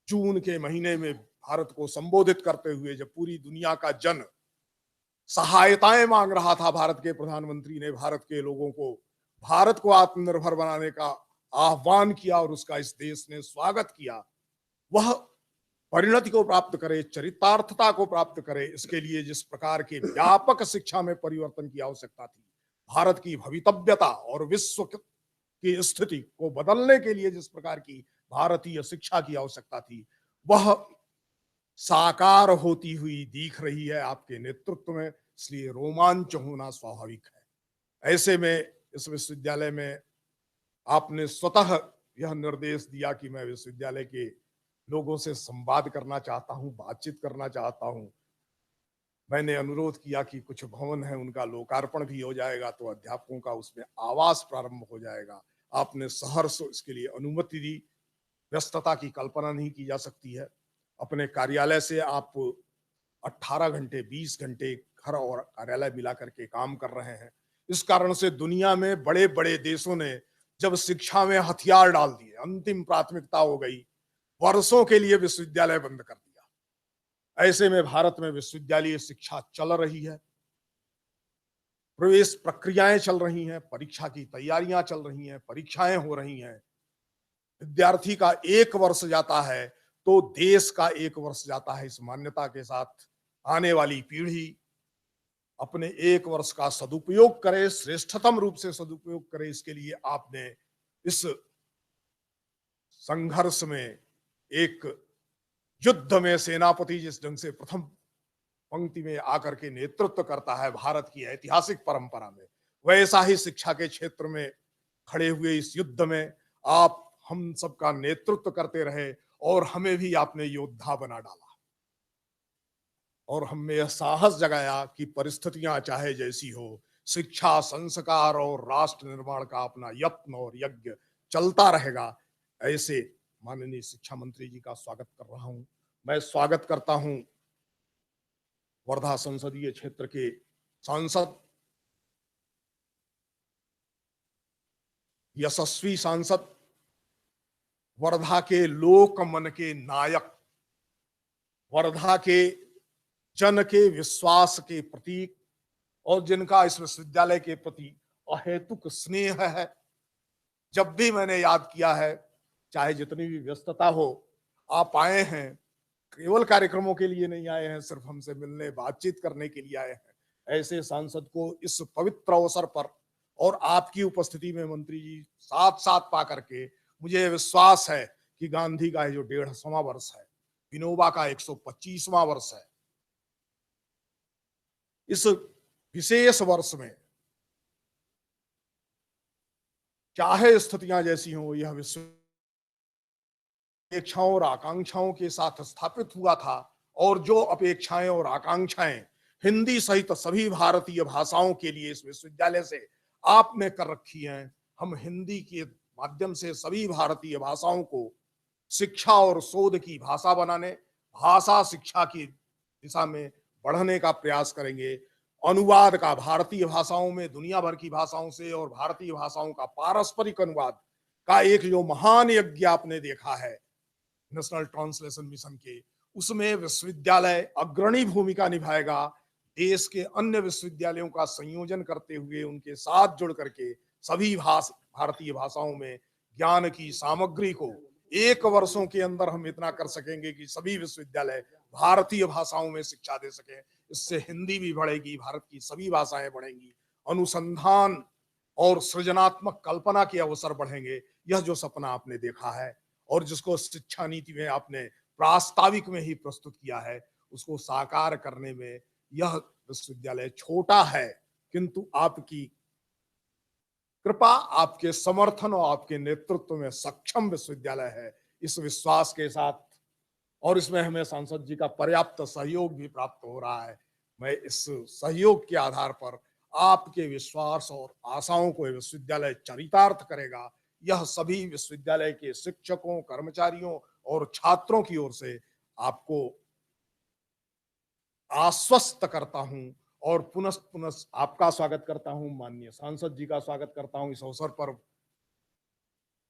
S4: जून के महीने में भारत को संबोधित करते हुए, जब पूरी दुनिया का जन सहायताएं मांग रहा था, भारत के प्रधानमंत्री ने भारत के लोगों को, भारत को आत्मनिर्भर बनाने का आह्वान किया और उसका इस देश ने स्वागत किया। वह परिणति को प्राप्त करे, चरितार्थता को प्राप्त करे, इसके लिए जिस प्रकार के व्यापक शिक्षा में परिवर्तन की आवश्यकता थी, भारत की भवितव्यता और विश्व की स्थिति को बदलने के लिए जिस प्रकार की भारतीय शिक्षा की आवश्यकता थी, वह साकार होती हुई दिख रही है आपके नेतृत्व में। इसलिए रोमांच होना स्वाभाविक है। ऐसे में इस विश्वविद्यालय में आपने स्वतः यह निर्देश दिया कि मैं विश्वविद्यालय के लोगों से संवाद करना चाहता हूं, बातचीत करना चाहता हूं। मैंने अनुरोध किया कि कुछ भवन है उनका लोकार्पण भी हो जाएगा तो अध्यापकों का उसमें आवास प्रारंभ हो जाएगा। आपने सहर्ष इसके लिए अनुमति दी। व्यस्तता की कल्पना नहीं की जा सकती है। अपने कार्यालय से आप 18 घंटे 20 घंटे घर और कार्यालय मिला करके काम कर रहे हैं। इस कारण से दुनिया में बड़े बड़े देशों ने जब शिक्षा में हथियार डाल दिए, अंतिम प्राथमिकता हो गई, वर्षों के लिए विश्वविद्यालय बंद कर दिया। ऐसे में भारत में विश्वविद्यालय शिक्षा चल रही है, प्रवेश प्रक्रियाएं चल रही हैं, परीक्षा की तैयारियां चल रही हैं, परीक्षाएं हो रही हैं। विद्यार्थी का 1 वर्ष जाता है तो देश का 1 वर्ष जाता है। इस मान्यता के साथ आने वाली पीढ़ी अपने 1 वर्ष का सदुपयोग करे, श्रेष्ठतम रूप से सदुपयोग करे। इसके लिए आपने इस संघर्ष में, एक युद्ध में सेनापति जिस ढंग से प्रथम पंक्ति में आकर के नेतृत्व करता है भारत की ऐतिहासिक परंपरा में, वैसा ही शिक्षा के क्षेत्र में खड़े हुए इस युद्ध में आप हम सबका नेतृत्व करते रहे और हमें भी आपने योद्धा बना डाला और हमें यह साहस जगाया कि परिस्थितियां चाहे जैसी हो, शिक्षा, संस्कार और राष्ट्र निर्माण का अपना यत्न और यज्ञ चलता रहेगा। ऐसे माननीय शिक्षा मंत्री जी का स्वागत कर रहा हूं। मैं स्वागत करता हूं वर्धा संसदीय क्षेत्र के सांसद, यशस्वी सांसद, वर्धा के लोक मन के नायक, वर्धा के जन के विश्वास के प्रतीक और जिनका इस विश्वविद्यालय के प्रति अहेतुक स्नेह है। जब भी मैंने याद किया है, चाहे जितनी भी व्यस्तता हो, आप आए हैं, केवल कार्यक्रमों के लिए नहीं आए हैं, सिर्फ हमसे मिलने, बातचीत करने के लिए आए हैं। ऐसे सांसद को इस पवित्र अवसर पर और आपकी उपस्थिति में मंत्री जी साथ साथ पा करके मुझे विश्वास है कि गांधी का जो 150वां वर्ष है, विनोबा का 125वां वर्ष है, इस विशेष वर्ष में चाहे स्थितियां जैसी हों, यह विश्व अपेक्षाओं और आकांक्षाओं के साथ स्थापित हुआ था और जो अपेक्षाएं और आकांक्षाएं हिंदी सहित सभी भारतीय भाषाओं के लिए इस विश्वविद्यालय से आपने कर रखी हैं, हम हिंदी के माध्यम से सभी भारतीय भाषाओं को शिक्षा और शोध की भाषा बनाने, भाषा शिक्षा की दिशा में बढ़ने का प्रयास करेंगे। अनुवाद का भारतीय भाषाओं में दुनिया भर की भाषाओं से और भारतीय भाषाओं का पारस्परिक अनुवाद का एक जो महान यज्ञ आपने देखा है नेशनल ट्रांसलेशन मिशन के, उसमें विश्वविद्यालय अग्रणी भूमिका निभाएगा। देश के अन्य विश्वविद्यालयों का संयोजन करते हुए उनके साथ जुड़ करके सभी भारतीय भाषाओं में ज्ञान की सामग्री को 1 वर्षों के अंदर हम इतना कर सकेंगे कि सभी विश्वविद्यालय भारतीय भाषाओं में शिक्षा दे सके। इससे हिंदी भी बढ़ेगी, भारत की सभी भाषाएं बढ़ेंगी, अनुसंधान और सृजनात्मक कल्पना के अवसर बढ़ेंगे। यह जो सपना आपने देखा है और जिसको शिक्षा नीति में आपने प्रास्ताविक में ही प्रस्तुत किया है, उसको साकार करने में यह विश्वविद्यालय छोटा है, किंतु आपकी कृपा, आपके समर्थन और आपके नेतृत्व में सक्षम विश्वविद्यालय है। इस विश्वास के साथ, और इसमें हमें सांसद जी का पर्याप्त सहयोग भी प्राप्त हो रहा है, मैं इस सहयोग के आधार पर आपके विश्वास और आशाओं को विश्वविद्यालय चरितार्थ करेगा, यह सभी विश्वविद्यालय के शिक्षकों, कर्मचारियों और छात्रों की ओर से आपको आश्वस्त करता हूं और पुनः पुनः आपका स्वागत करता हूं, माननीय सांसद जी का स्वागत करता हूं। इस अवसर पर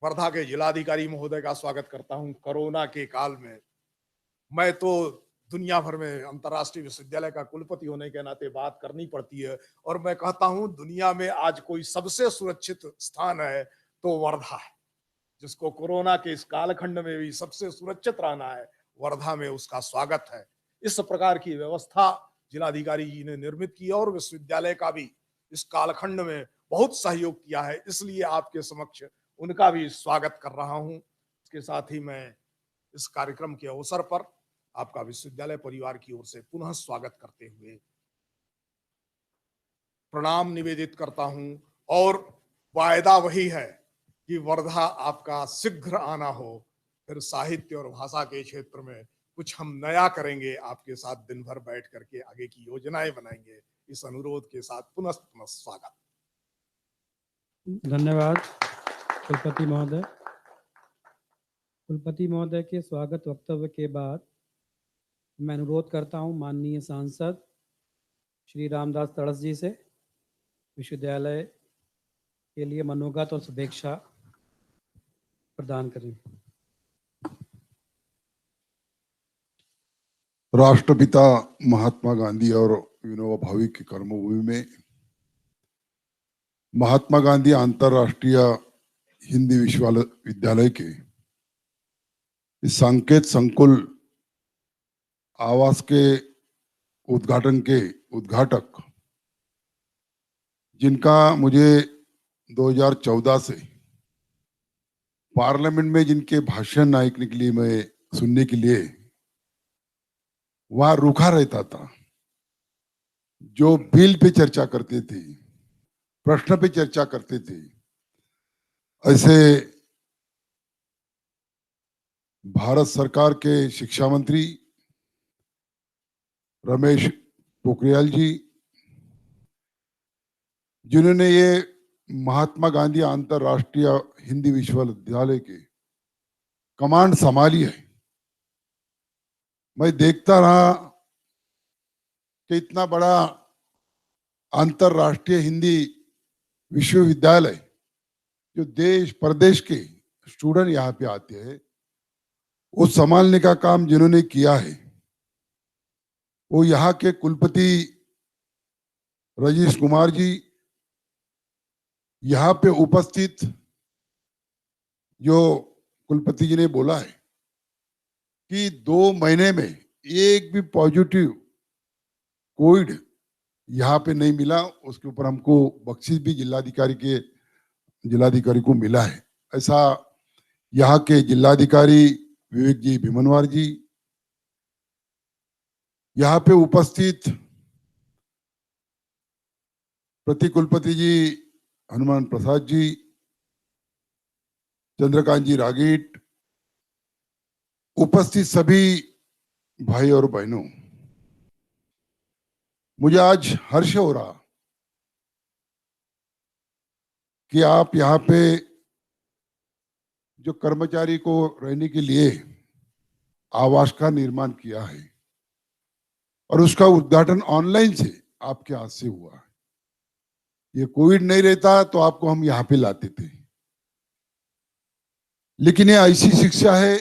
S4: वर्धा के जिलाधिकारी महोदय का स्वागत करता हूं। कोरोना के काल में मैं तो दुनिया भर में अंतर्राष्ट्रीय विश्वविद्यालय का कुलपति होने के नाते बात करनी पड़ती है और मैं कहता हूं दुनिया में आज कोई सबसे सुरक्षित स्थान है तो वर्धा है, जिसको कोरोना के इस कालखंड में भी सबसे सुरक्षित रहना है, वर्धा में उसका स्वागत है। इस प्रकार की व्यवस्था जिलाधिकारी जी ने निर्मित की और विश्वविद्यालय का भी इस कालखंड में बहुत सहयोग किया है, इसलिए आपके समक्ष उनका भी स्वागत कर रहा हूं। इसके साथ ही मैं इस कार्यक्रम के अवसर पर आपका विश्वविद्यालय परिवार की ओर से पुनः स्वागत करते हुए प्रणाम निवेदित करता हूं और वायदा वही है कि वर्धा आपका शीघ्र आना हो, फिर साहित्य और भाषा के क्षेत्र में कुछ हम नया करेंगे, आपके साथ दिन भर बैठ करके आगे की योजनाएं बनाएंगे। इस अनुरोध के साथ पुनः स्वागत।
S2: धन्यवाद कुलपति महोदय। कुलपति महोदय के स्वागत वक्तव्य के बाद मैं अनुरोध करता हूं माननीय सांसद श्री रामदास तड़स जी से विश्वविद्यालय के लिए मनोगत और शुभेच्छा प्रदान करें।
S9: राष्ट्रपिता महात्मा गांधी और विनोबा भावे की कर्मभूमि में महात्मा गांधी अंतर्राष्ट्रीय हिंदी विश्वविद्यालय के इस संकेत संकुल आवास के उद्घाटन के उद्घाटक, जिनका मुझे 2014 से पार्लियामेंट में जिनके भाषण नायकने के लिए मैं सुनने के लिए वहां रुका रहता था, जो बिल पे चर्चा करते थे, प्रश्न पे चर्चा करते थे, ऐसे भारत सरकार के शिक्षा मंत्री रमेश पोखरियाल जी, जिन्होंने ये महात्मा गांधी अंतर्राष्ट्रीय हिंदी विश्वविद्यालय के कमांड संभाली है। मैं देखता रहा कि इतना बड़ा अंतर्राष्ट्रीय हिंदी विश्वविद्यालय, जो देश प्रदेश के स्टूडेंट यहाँ पे आते हैं, वो संभालने का काम जिन्होंने किया है, वो यहाँ के कुलपति राजेश कुमार जी, यहाँ पे उपस्थित जो कुलपति जी ने बोला है कि 2 महीने में एक भी पॉजिटिव कोविड यहाँ पे नहीं मिला, उसके ऊपर हमको बख्शीश भी जिलाधिकारी को मिला है। ऐसा यहाँ के जिलाधिकारी विवेक जी भीमनवार जी, यहाँ पे उपस्थित प्रति कुलपति जी हनुमान प्रसाद जी, चंद्रकांत जी रागीट, उपस्थित सभी भाई और बहनों, मुझे आज हर्ष हो रहा कि आप यहाँ पे जो कर्मचारी को रहने के लिए आवास का निर्माण किया है और उसका उद्घाटन ऑनलाइन से आपके हाथ से हुआ है। ये कोविड नहीं रहता तो आपको हम यहाँ पे लाते थे, लेकिन ये ऐसी शिक्षा है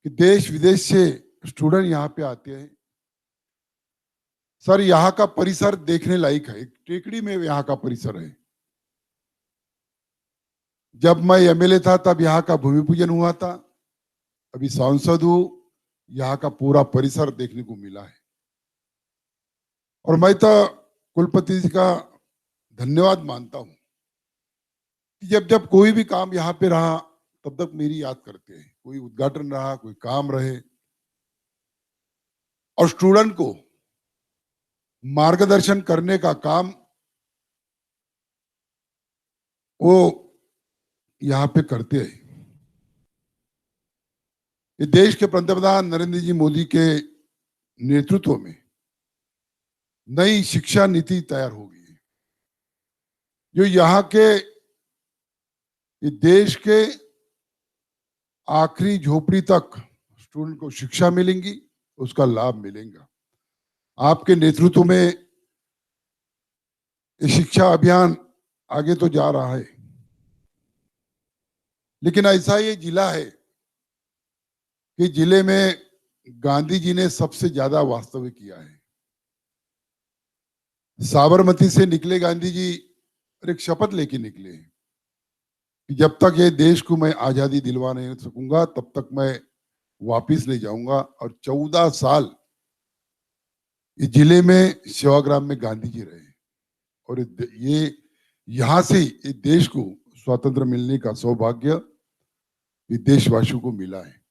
S9: कि देश विदेश से स्टूडेंट यहाँ पे आते हैं। सर, यहाँ का परिसर देखने लायक है। एक टेकड़ी में यहाँ का परिसर है। जब मैं एमएलए था तब यहाँ का भूमि पूजन हुआ था, अभी सांसद हूं, यहाँ का पूरा परिसर देखने को मिला है। और मैं तो कुलपति जी का धन्यवाद मानता हूं कि जब जब कोई भी काम यहाँ पे रहा तब तक मेरी याद करते हैं। कोई उद्घाटन रहा, कोई काम रहे, और स्टूडेंट को मार्गदर्शन करने का काम वो यहाँ पे करते हैं। ये देश के पंतप्रधान नरेंद्र जी मोदी के नेतृत्व में नई शिक्षा नीति तैयार होगी, जो यहाँ के ये देश के आखिरी झोपड़ी तक स्टूडेंट को शिक्षा मिलेंगी, उसका लाभ मिलेगा। आपके नेतृत्व में ये शिक्षा अभियान आगे तो जा रहा है, लेकिन ऐसा ये जिला है कि जिले में गांधी जी ने सबसे ज्यादा वास्तविक किया है। साबरमती से निकले गांधी जी और एक शपथ लेके निकले कि जब तक ये देश को मैं आजादी दिलवा नहीं सकूंगा तब तक मैं वापिस नहीं जाऊंगा। और 14 साल इस जिले में सेवाग्राम में गांधी जी रहे, और ये यहां से इस देश को स्वतंत्र मिलने का सौभाग्य इस देशवासियों को मिला है।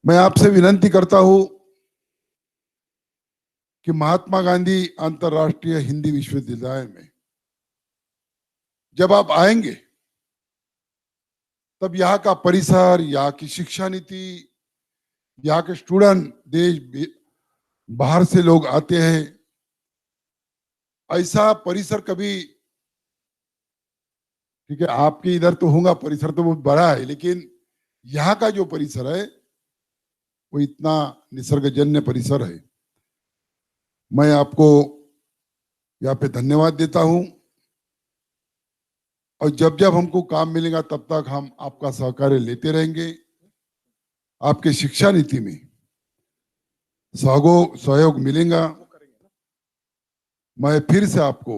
S9: मैं आपसे विनती करता हूं कि महात्मा गांधी अंतर्राष्ट्रीय हिंदी विश्वविद्यालय में जब आप आएंगे तब यहाँ का परिसर, यहाँ की शिक्षा नीति, यहाँ के स्टूडेंट, देश बाहर से लोग आते हैं, ऐसा परिसर कभी, ठीक है आपके इधर तो होगा, परिसर तो बहुत बड़ा है, लेकिन यहाँ का जो परिसर है वो इतना निसर्गजन्य परिसर है। मैं आपको यहाँ पे धन्यवाद देता हूं, और जब जब हमको काम मिलेगा तब तक हम आपका सहकार्य लेते रहेंगे। आपके शिक्षा नीति में सहयोग मिलेगा, मैं फिर से आपको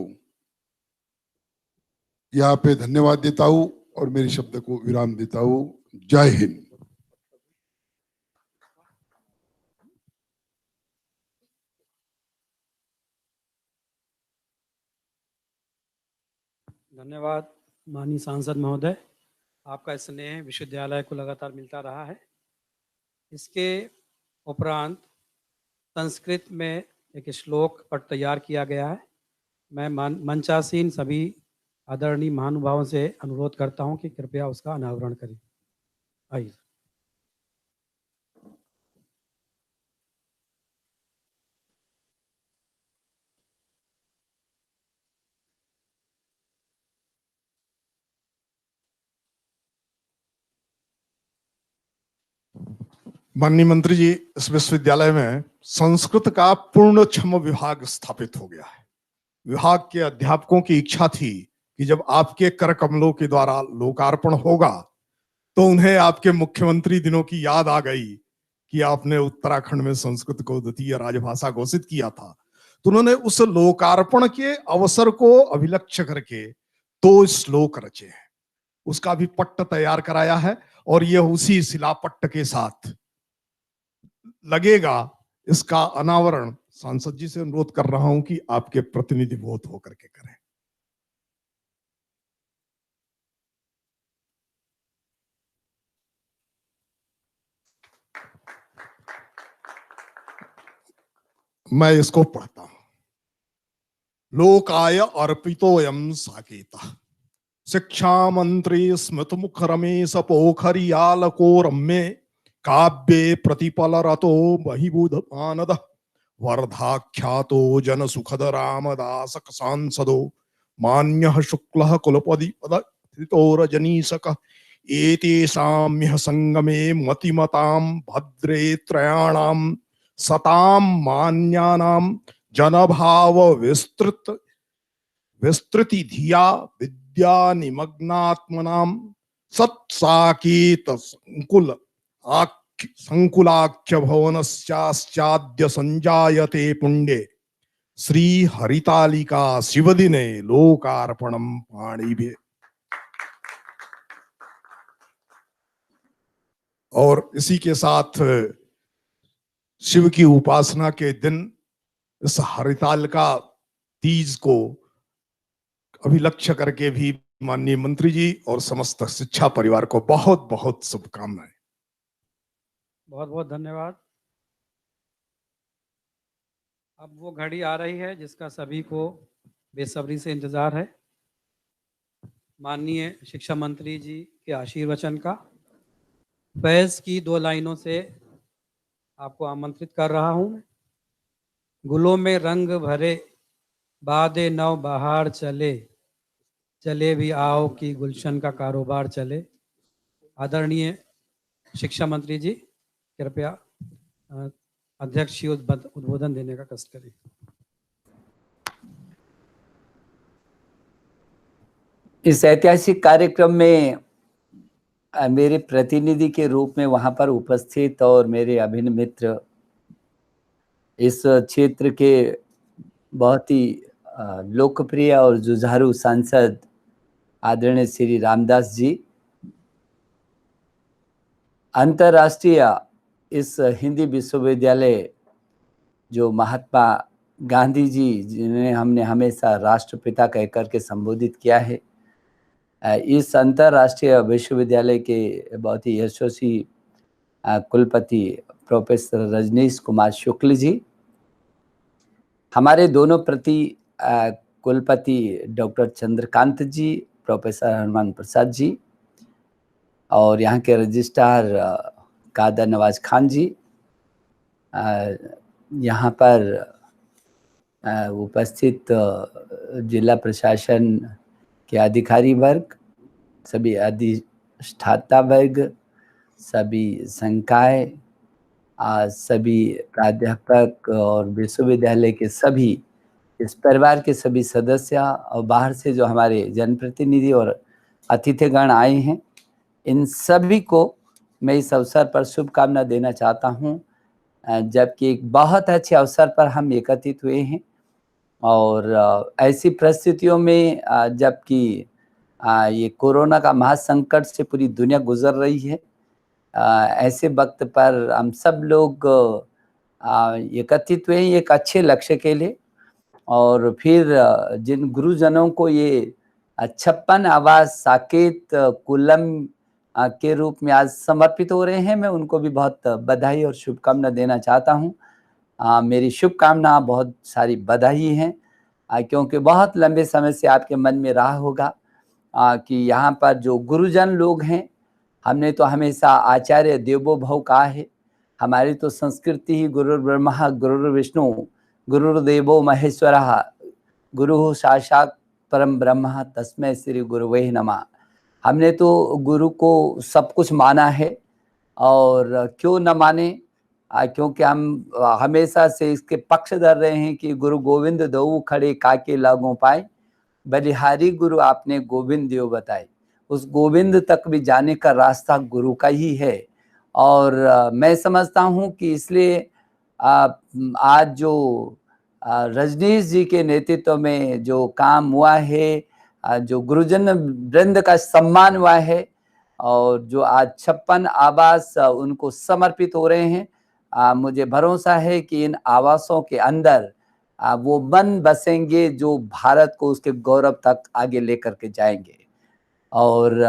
S9: यहाँ पे धन्यवाद देता हूँ और मेरे शब्द को विराम देता हूँ। जय हिंद।
S2: धन्यवाद माननीय सांसद महोदय, आपका स्नेह विश्वविद्यालय को लगातार मिलता रहा है। इसके उपरांत संस्कृत में एक श्लोक पठ तैयार किया गया है। मैं मंचासीन सभी आदरणीय महानुभावों से अनुरोध करता हूं कि कृपया उसका अनावरण करें। आइए।
S4: माननीय मंत्री जी, इस विश्वविद्यालय में संस्कृत का पूर्णक्षम विभाग स्थापित हो गया है। विभाग के अध्यापकों की इच्छा थी कि जब आपके कर कमलों के द्वारा लोकार्पण होगा तो उन्हें आपके मुख्यमंत्री दिनों की याद आ गई कि आपने उत्तराखंड में संस्कृत को द्वितीय राजभाषा घोषित किया था। तो उन्होंने उस लोकार्पण के अवसर को अभिलक्ष्य करके 2 श्लोक रचे हैं, उसका भी पट्ट तैयार कराया है और यह उसी शिलापट्ट के साथ लगेगा। इसका अनावरण सांसद जी से अनुरोध कर रहा हूं कि आपके प्रतिनिधि वोट होकर के करें। मैं इसको पढ़ता हूं। लोकाय अर्पितोयम साकेतः शिक्षा मंत्री स्मृत मुख रमेश पोखरियाल को रम्ये काव्ये प्रतिपल रतो बहिबुध मानद वर्धाख्यातो जन सुखद रामदासक सांसदो मान्यः शुक्लः कुलपति पदो रजनीशक एतेषाम्यः संगमे मतिमतां भद्रे त्रयाणां सतां मान्यानां जनभाव विस्तृति धिया विद्या निमग्नात्मनां सत्साकेत संकुलाख्य भवनस्याद्य संजायते पुण्ये श्री हरितालिका शिवदिने लोकार्पणम पाणिभ्ये। और इसी के साथ शिव की उपासना के दिन इस हरितालिका तीज को अभिलक्ष्य करके भी माननीय मंत्री जी और समस्त शिक्षा परिवार को बहुत बहुत शुभकामनाएं।
S2: बहुत बहुत धन्यवाद। अब वो घड़ी आ रही है जिसका सभी को बेसब्री से इंतजार है। माननीय शिक्षा मंत्री जी के आशीर्वचन का फैज की 2 लाइनों से आपको आमंत्रित कर रहा हूं। गुलों में रंग भरे बादे नव बहार चले, चले भी आओ कि गुलशन का कारोबार चले। आदरणीय शिक्षा मंत्री जी कृपया अध्यक्ष जी उद्बोधन देने का कष्ट करें।
S1: इस ऐतिहासिक कार्यक्रम में मेरे प्रतिनिधि के रूप में वहां पर उपस्थित और मेरे अभिन्न मित्र, इस क्षेत्र के बहुत ही लोकप्रिय और जुझारू सांसद आदरणीय श्री रामदास जी, अंतर्राष्ट्रीय इस हिंदी विश्वविद्यालय जो महात्मा गांधी जी जिन्हें हमने हमेशा राष्ट्रपिता कहकर के संबोधित किया है, इस अंतर्राष्ट्रीय विश्वविद्यालय के बहुत ही यशस्वी कुलपति प्रोफेसर रजनीश कुमार शुक्ल जी, हमारे दोनों कुलपति डॉक्टर चंद्रकांत जी, प्रोफेसर हनुमान प्रसाद जी और यहाँ के रजिस्ट्रार कादर नवाज खान जी, यहाँ पर उपस्थित जिला प्रशासन के अधिकारी वर्ग, सभी अधिष्ठाता वर्ग, सभी संकाय, सभी प्राध्यापक और विश्वविद्यालय के सभी इस परिवार के सभी सदस्य और बाहर से जो हमारे जनप्रतिनिधि और अतिथिगण आए हैं, इन सभी को मैं इस अवसर पर शुभकामना देना चाहता हूं जबकि एक बहुत अच्छे अवसर पर हम एकत्रित हुए हैं और ऐसी परिस्थितियों में जबकि ये कोरोना का महासंकट से पूरी दुनिया गुजर रही है, ऐसे वक्त पर हम सब लोग एकत्रित हुए हैं एक अच्छे लक्ष्य के लिए। और फिर जिन गुरुजनों को ये 56 आवाज साकेत कुलम के रूप में आज समर्पित हो रहे हैं, मैं उनको भी बहुत बधाई और शुभकामना देना चाहता हूँ। मेरी शुभकामना, बहुत सारी बधाई हैं, क्योंकि बहुत लंबे समय से आपके मन में रहा होगा कि यहाँ पर जो गुरुजन लोग हैं, हमने तो हमेशा आचार्य देवो भव कहा है। हमारी तो संस्कृति ही गुरु ब्रह्मा गुरु विष्णु गुरुर्देवो महेश्वरः गुरु साक्षात् परम ब्रह्म तस्मै श्री गुरुवे नमः। हमने तो गुरु को सब कुछ माना है, और क्यों न माने, क्योंकि हम हमेशा से इसके पक्षधर रहे हैं कि गुरु गोविंद दो खड़े काके लागों पाए, बलिहारी गुरु आपने गोविंद देव बताए। उस गोविंद तक भी जाने का रास्ता गुरु का ही है। और मैं समझता हूँ कि इसलिए आज जो रजनीश जी के नेतृत्व में जो काम हुआ है, जो गुरुजन वृंद का सम्मान हुआ है, और जो आज 56 आवास उनको समर्पित हो रहे हैं, मुझे भरोसा है कि इन आवासों के अंदर वो मन बसेंगे जो भारत को उसके गौरव तक आगे लेकर के जाएंगे। और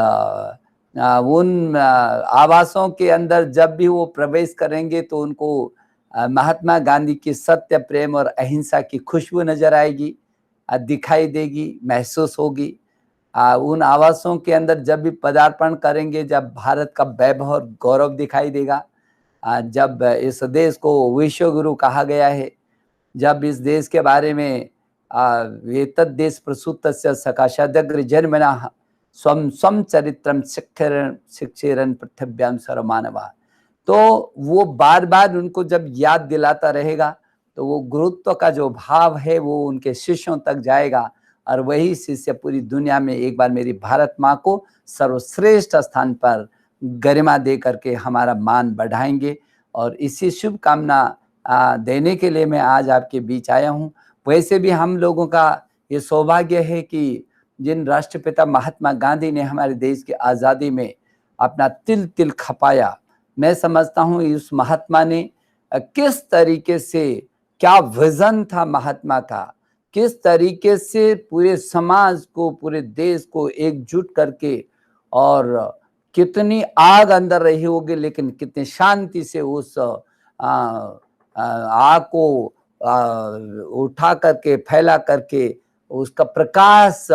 S1: उन आवासों के अंदर जब भी वो प्रवेश करेंगे तो उनको महात्मा गांधी की सत्य, प्रेम और अहिंसा की खुशबू नजर आएगी, दिखाई देगी, महसूस होगी। उन आवासों के अंदर जब भी पदार्पण करेंगे, जब भारत का वैभव और गौरव दिखाई देगा, जब इस देश को विश्व गुरु कहा गया है, जब इस देश के बारे में एतद् देश प्रसूतस्य सकाशादग्र जन्मनः स्वम स्वम चरित्रम शिक्षेरन पृथिव्याम सर्वमानवा। तो वो बार बार उनको जब याद दिलाता रहेगा तो वो गुरुत्व का जो भाव है वो उनके शिष्यों तक जाएगा, और वही शिष्य पूरी दुनिया में एक बार मेरी भारत माँ को सर्वश्रेष्ठ स्थान पर गरिमा दे करके हमारा मान बढ़ाएंगे। और इसी शुभकामना देने के लिए मैं आज आपके बीच आया हूँ। वैसे भी हम लोगों का ये सौभाग्य है कि जिन राष्ट्रपिता महात्मा गांधी ने हमारे देश की आज़ादी में अपना तिल तिल खपाया, मैं समझता हूँ उस महात्मा ने किस तरीके से, क्या विजन था महात्मा का, किस तरीके से पूरे समाज को, पूरे देश को एकजुट करके, और कितनी आग अंदर रही होगी लेकिन कितनी शांति से उस आग को उठा करके, फैला करके उसका प्रकाश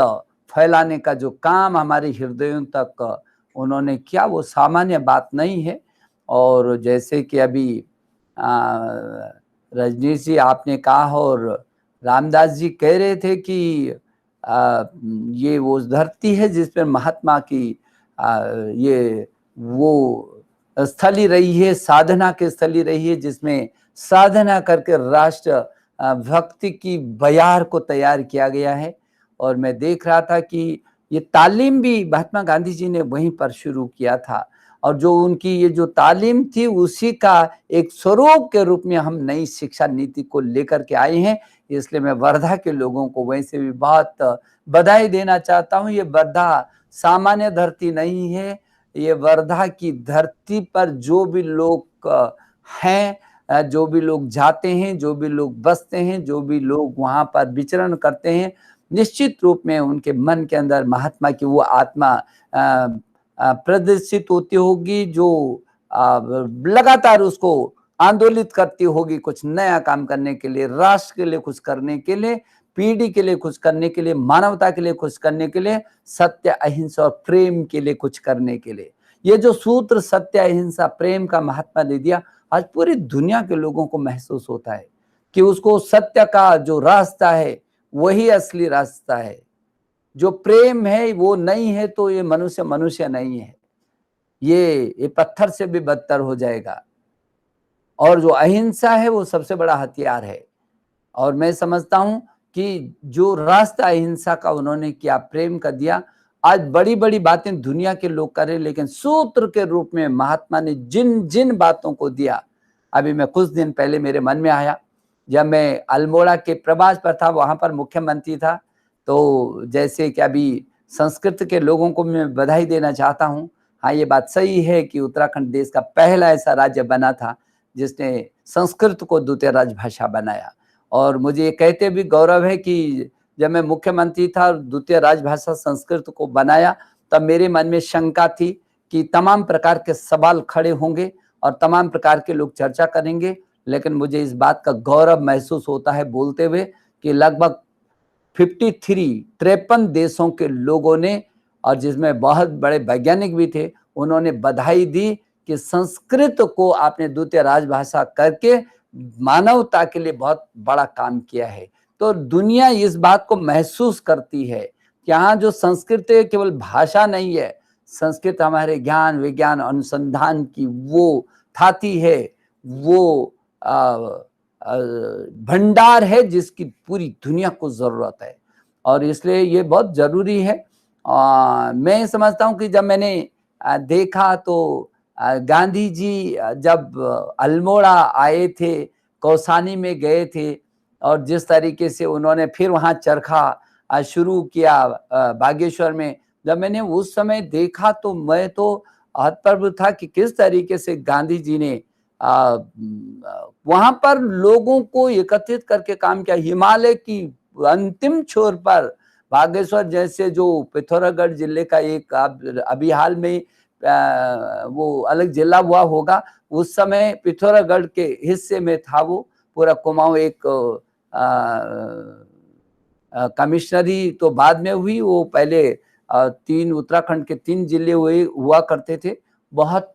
S1: फैलाने का जो काम हमारे हृदयों तक उन्होंने किया, वो सामान्य बात नहीं है। और जैसे कि अभी रजनीश जी आपने कहा और रामदास जी कह रहे थे कि ये वो धरती है जिस पर महात्मा की ये वो स्थली रही है, साधना की स्थली रही है, जिसमें साधना करके राष्ट्र भक्ति की बयार को तैयार किया गया है। और मैं देख रहा था कि ये तालीम भी महात्मा गांधी जी ने वहीं पर शुरू किया था, और जो उनकी ये जो तालीम थी उसी का एक स्वरूप के रूप में हम नई शिक्षा नीति को लेकर के आए हैं। इसलिए मैं वर्धा के लोगों को वैसे भी बहुत बधाई देना चाहता हूँ। ये वर्धा सामान्य धरती नहीं है, ये वर्धा की धरती पर जो भी लोग हैं, जो भी लोग जाते हैं, जो भी लोग बसते हैं, जो भी लोग वहाँ पर विचरण करते हैं, निश्चित रूप में उनके मन के अंदर महात्मा की वो आत्मा प्रदर्शित होती होगी, जो लगातार उसको आंदोलित करती होगी कुछ नया काम करने के लिए, राष्ट्र के लिए कुछ करने के लिए, पीढ़ी के लिए कुछ करने के लिए, मानवता के लिए कुछ करने के लिए, सत्य अहिंसा और प्रेम के लिए कुछ करने के लिए। ये जो सूत्र सत्य अहिंसा प्रेम का महात्मा दे दिया, आज पूरी दुनिया के लोगों को महसूस होता है कि उसको सत्य का जो रास्ता है वही असली रास्ता है। जो प्रेम है वो नहीं है तो ये मनुष्य मनुष्य नहीं है, ये पत्थर से भी बदतर हो जाएगा। और जो अहिंसा है वो सबसे बड़ा हथियार है। और मैं समझता हूं कि जो रास्ता अहिंसा का उन्होंने किया, प्रेम का दिया, आज बड़ी बड़ी बातें दुनिया के लोग करें, लेकिन सूत्र के रूप में महात्मा ने जिन जिन बातों को दिया अभी मैं कुछ दिन पहले मेरे मन में आया, जब मैं अल्मोड़ा के प्रवास पर था, वहां पर मुख्यमंत्री था, तो जैसे कि अभी संस्कृत के लोगों को मैं बधाई देना चाहता हूँ। हाँ, ये बात सही है कि उत्तराखंड देश का पहला ऐसा राज्य बना था जिसने संस्कृत को द्वितीय राजभाषा बनाया, और मुझे ये कहते भी गौरव है कि जब मैं मुख्यमंत्री था और द्वितीय राजभाषा संस्कृत को बनाया, तब मेरे मन में शंका थी कि तमाम प्रकार के सवाल खड़े होंगे और तमाम प्रकार के लोग चर्चा करेंगे, लेकिन मुझे इस बात का गौरव महसूस होता है बोलते हुए कि लगभग 53 देशों के लोगों ने, और जिसमें बहुत बड़े वैज्ञानिक भी थे, उन्होंने बधाई दी कि संस्कृत को आपने द्वितीय राजभाषा करके मानवता के लिए बहुत बड़ा काम किया है। तो दुनिया इस बात को महसूस करती है कि यहाँ जो संस्कृत केवल भाषा नहीं है, संस्कृत हमारे ज्ञान विज्ञान अनुसंधान की वो थाती है, वो भंडार है जिसकी पूरी दुनिया को जरूरत है, और इसलिए ये बहुत जरूरी है। मैं समझता हूँ कि जब मैंने देखा तो गांधी जी जब अल्मोड़ा आए थे, कौसानी में गए थे, और जिस तरीके से उन्होंने फिर वहाँ चरखा शुरू किया बागेश्वर में, जब मैंने उस समय देखा तो मैं तो हतप्रभ था कि किस तरीके से गांधी जी ने वहां पर लोगों को एकत्रित करके काम किया। हिमालय की अंतिम छोर पर बागेश्वर जैसे जो पिथौरागढ़ जिले का एक अभी हाल में वो अलग जिला हुआ होगा, उस समय पिथौरागढ़ के हिस्से में था वो पूरा कुमाऊं। एक कमिश्नरी तो बाद में हुई, वो पहले 3 उत्तराखंड के 3 जिले हुआ करते थे। बहुत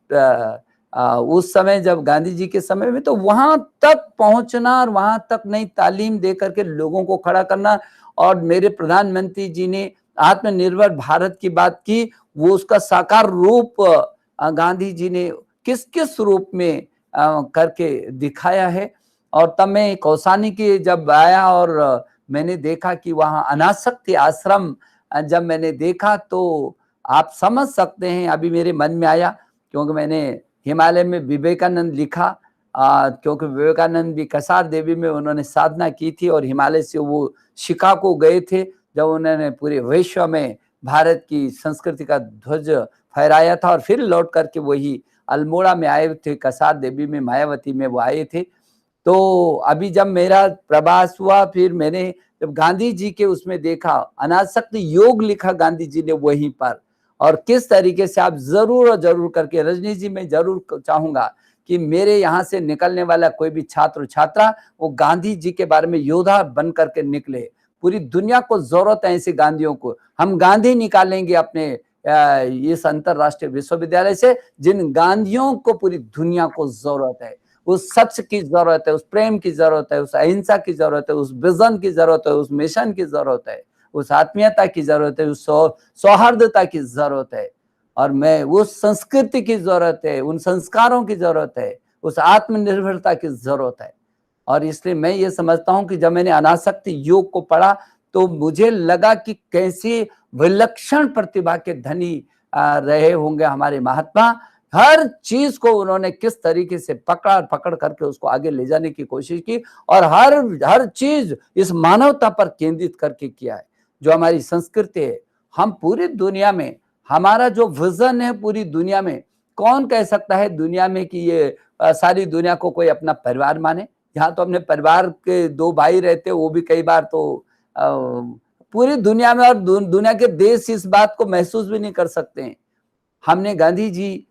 S1: उस समय जब गांधी जी के समय में तो वहां तक पहुंचना और वहां तक नई तालीम दे करके लोगों को खड़ा करना, और मेरे प्रधानमंत्री जी ने आत्मनिर्भर भारत की बात की, वो उसका साकार रूप गांधी जी ने किस किस रूप में करके दिखाया है। और तब मैं कौसानी के जब आया और मैंने देखा कि वहाँ अनासक्ति आश्रम जब मैंने देखा तो आप समझ सकते हैं, अभी मेरे मन में आया क्योंकि मैंने हिमालय में विवेकानंद लिखा, क्योंकि विवेकानंद भी कसार देवी में उन्होंने साधना की थी और हिमालय से वो शिकागो गए थे जब उन्होंने पूरे विश्व में भारत की संस्कृति का ध्वज फहराया था, और फिर लौट करके वही अल्मोड़ा में आए थे, कसार देवी में, मायावती में वो आए थे। तो अभी जब मेरा प्रवास हुआ, फिर मैंने जब गांधी जी के उसमें देखा, अनासक्ति योग लिखा गांधी जी ने वहीं पर, और किस तरीके से आप जरूर करके, रजनी जी मैं जरूर चाहूंगा कि मेरे यहाँ से निकलने वाला कोई भी छात्र छात्रा वो गांधी जी के बारे में योद्धा बन करके निकले। पूरी दुनिया को जरूरत है ऐसे गांधियों को। हम गांधी निकालेंगे अपने इस अंतरराष्ट्रीय विश्वविद्यालय से, जिन गांधियों को पूरी दुनिया को जरूरत है। उस सच की जरूरत है, उस प्रेम की जरूरत है, उस अहिंसा की जरूरत है, उस विजन की जरूरत है, उस मिशन की जरूरत है, उस आत्मीयता की जरूरत है, उस सौहार्दता की जरूरत है, और मैं उस संस्कृति की जरूरत है, उन संस्कारों की जरूरत है, उस आत्मनिर्भरता की जरूरत है। और इसलिए मैं ये समझता हूं कि जब मैंने अनासक्ति योग को पढ़ा तो मुझे लगा कि कैसी विलक्षण प्रतिभा के धनी रहे होंगे हमारे महात्मा। हर चीज को उन्होंने किस तरीके से पकड़ करके उसको आगे ले जाने की कोशिश की, और हर चीज इस मानवता पर केंद्रित करके किया है। जो हमारी संस्कृति है, हम पूरी दुनिया में, हमारा जो विजन है पूरी दुनिया में, कौन कह सकता है दुनिया में कि ये सारी दुनिया को कोई अपना परिवार माने। यहाँ तो अपने परिवार के 2 भाई रहते, वो भी कई बार तो पूरी दुनिया में और दुनिया के देश इस बात को महसूस भी नहीं कर सकते हैं। हमने गांधी जी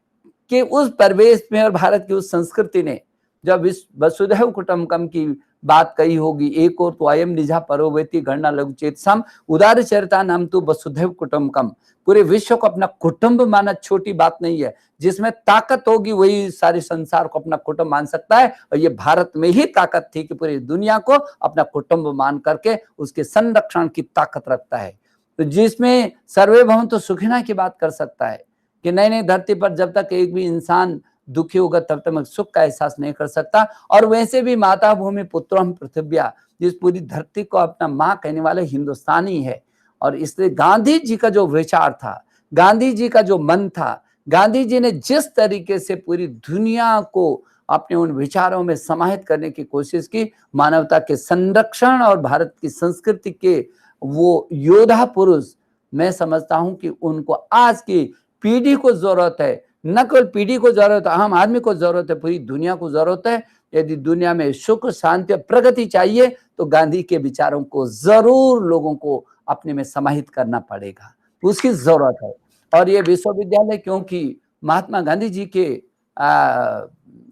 S1: के उस परिवेश में और भारत की उस संस्कृति ने जब इस वसुधैव कुटुंबकम की बात कही होगी, एक और तो अयम निजा परोवेति गणना लघु चेतसम उदार चरिता नाम तो वसुधैव कुटुंबकम। पूरे विश्व को अपना कुटुंब माना छोटी बात नहीं है। जिसमें ताकत होगी वही सारे संसार को अपना कुटुंब मान सकता है, और ये भारत में ही ताकत थी कि पूरी दुनिया को अपना कुटुंब मान करके उसके संरक्षण की ताकत रखता है। तो जिसमें सर्वे भवन्तु सुखिनः की बात कर सकता है कि नई धरती पर जब तक एक भी इंसान दुखी होगा तब तक सुख का एहसास नहीं कर सकता। और वैसे भी माता भूमि पुत्रम पृथिव्या, जिस पूरी धरती को अपना माँ कहने वाले हिंदुस्तानी है। और इसलिए गांधी जी का जो विचार था, गांधी जी का जो मन था, गांधी जी ने जिस तरीके से पूरी दुनिया को अपने उन विचारों में समाहित करने की कोशिश की। मानवता के संरक्षण और भारत की संस्कृति के वो योद्धा पुरुष, मैं समझता हूं कि उनको आज की पीढ़ी को जरूरत है, न केवल पीढ़ी को जरूरत है, आम आदमी को जरूरत है, पूरी दुनिया को जरूरत है। यदि दुनिया में सुख, शांति और प्रगति चाहिए तो गांधी के विचारों को जरूर लोगों को अपने में समाहित करना पड़ेगा, उसकी जरूरत है। और ये विश्वविद्यालय, क्योंकि महात्मा गांधी जी के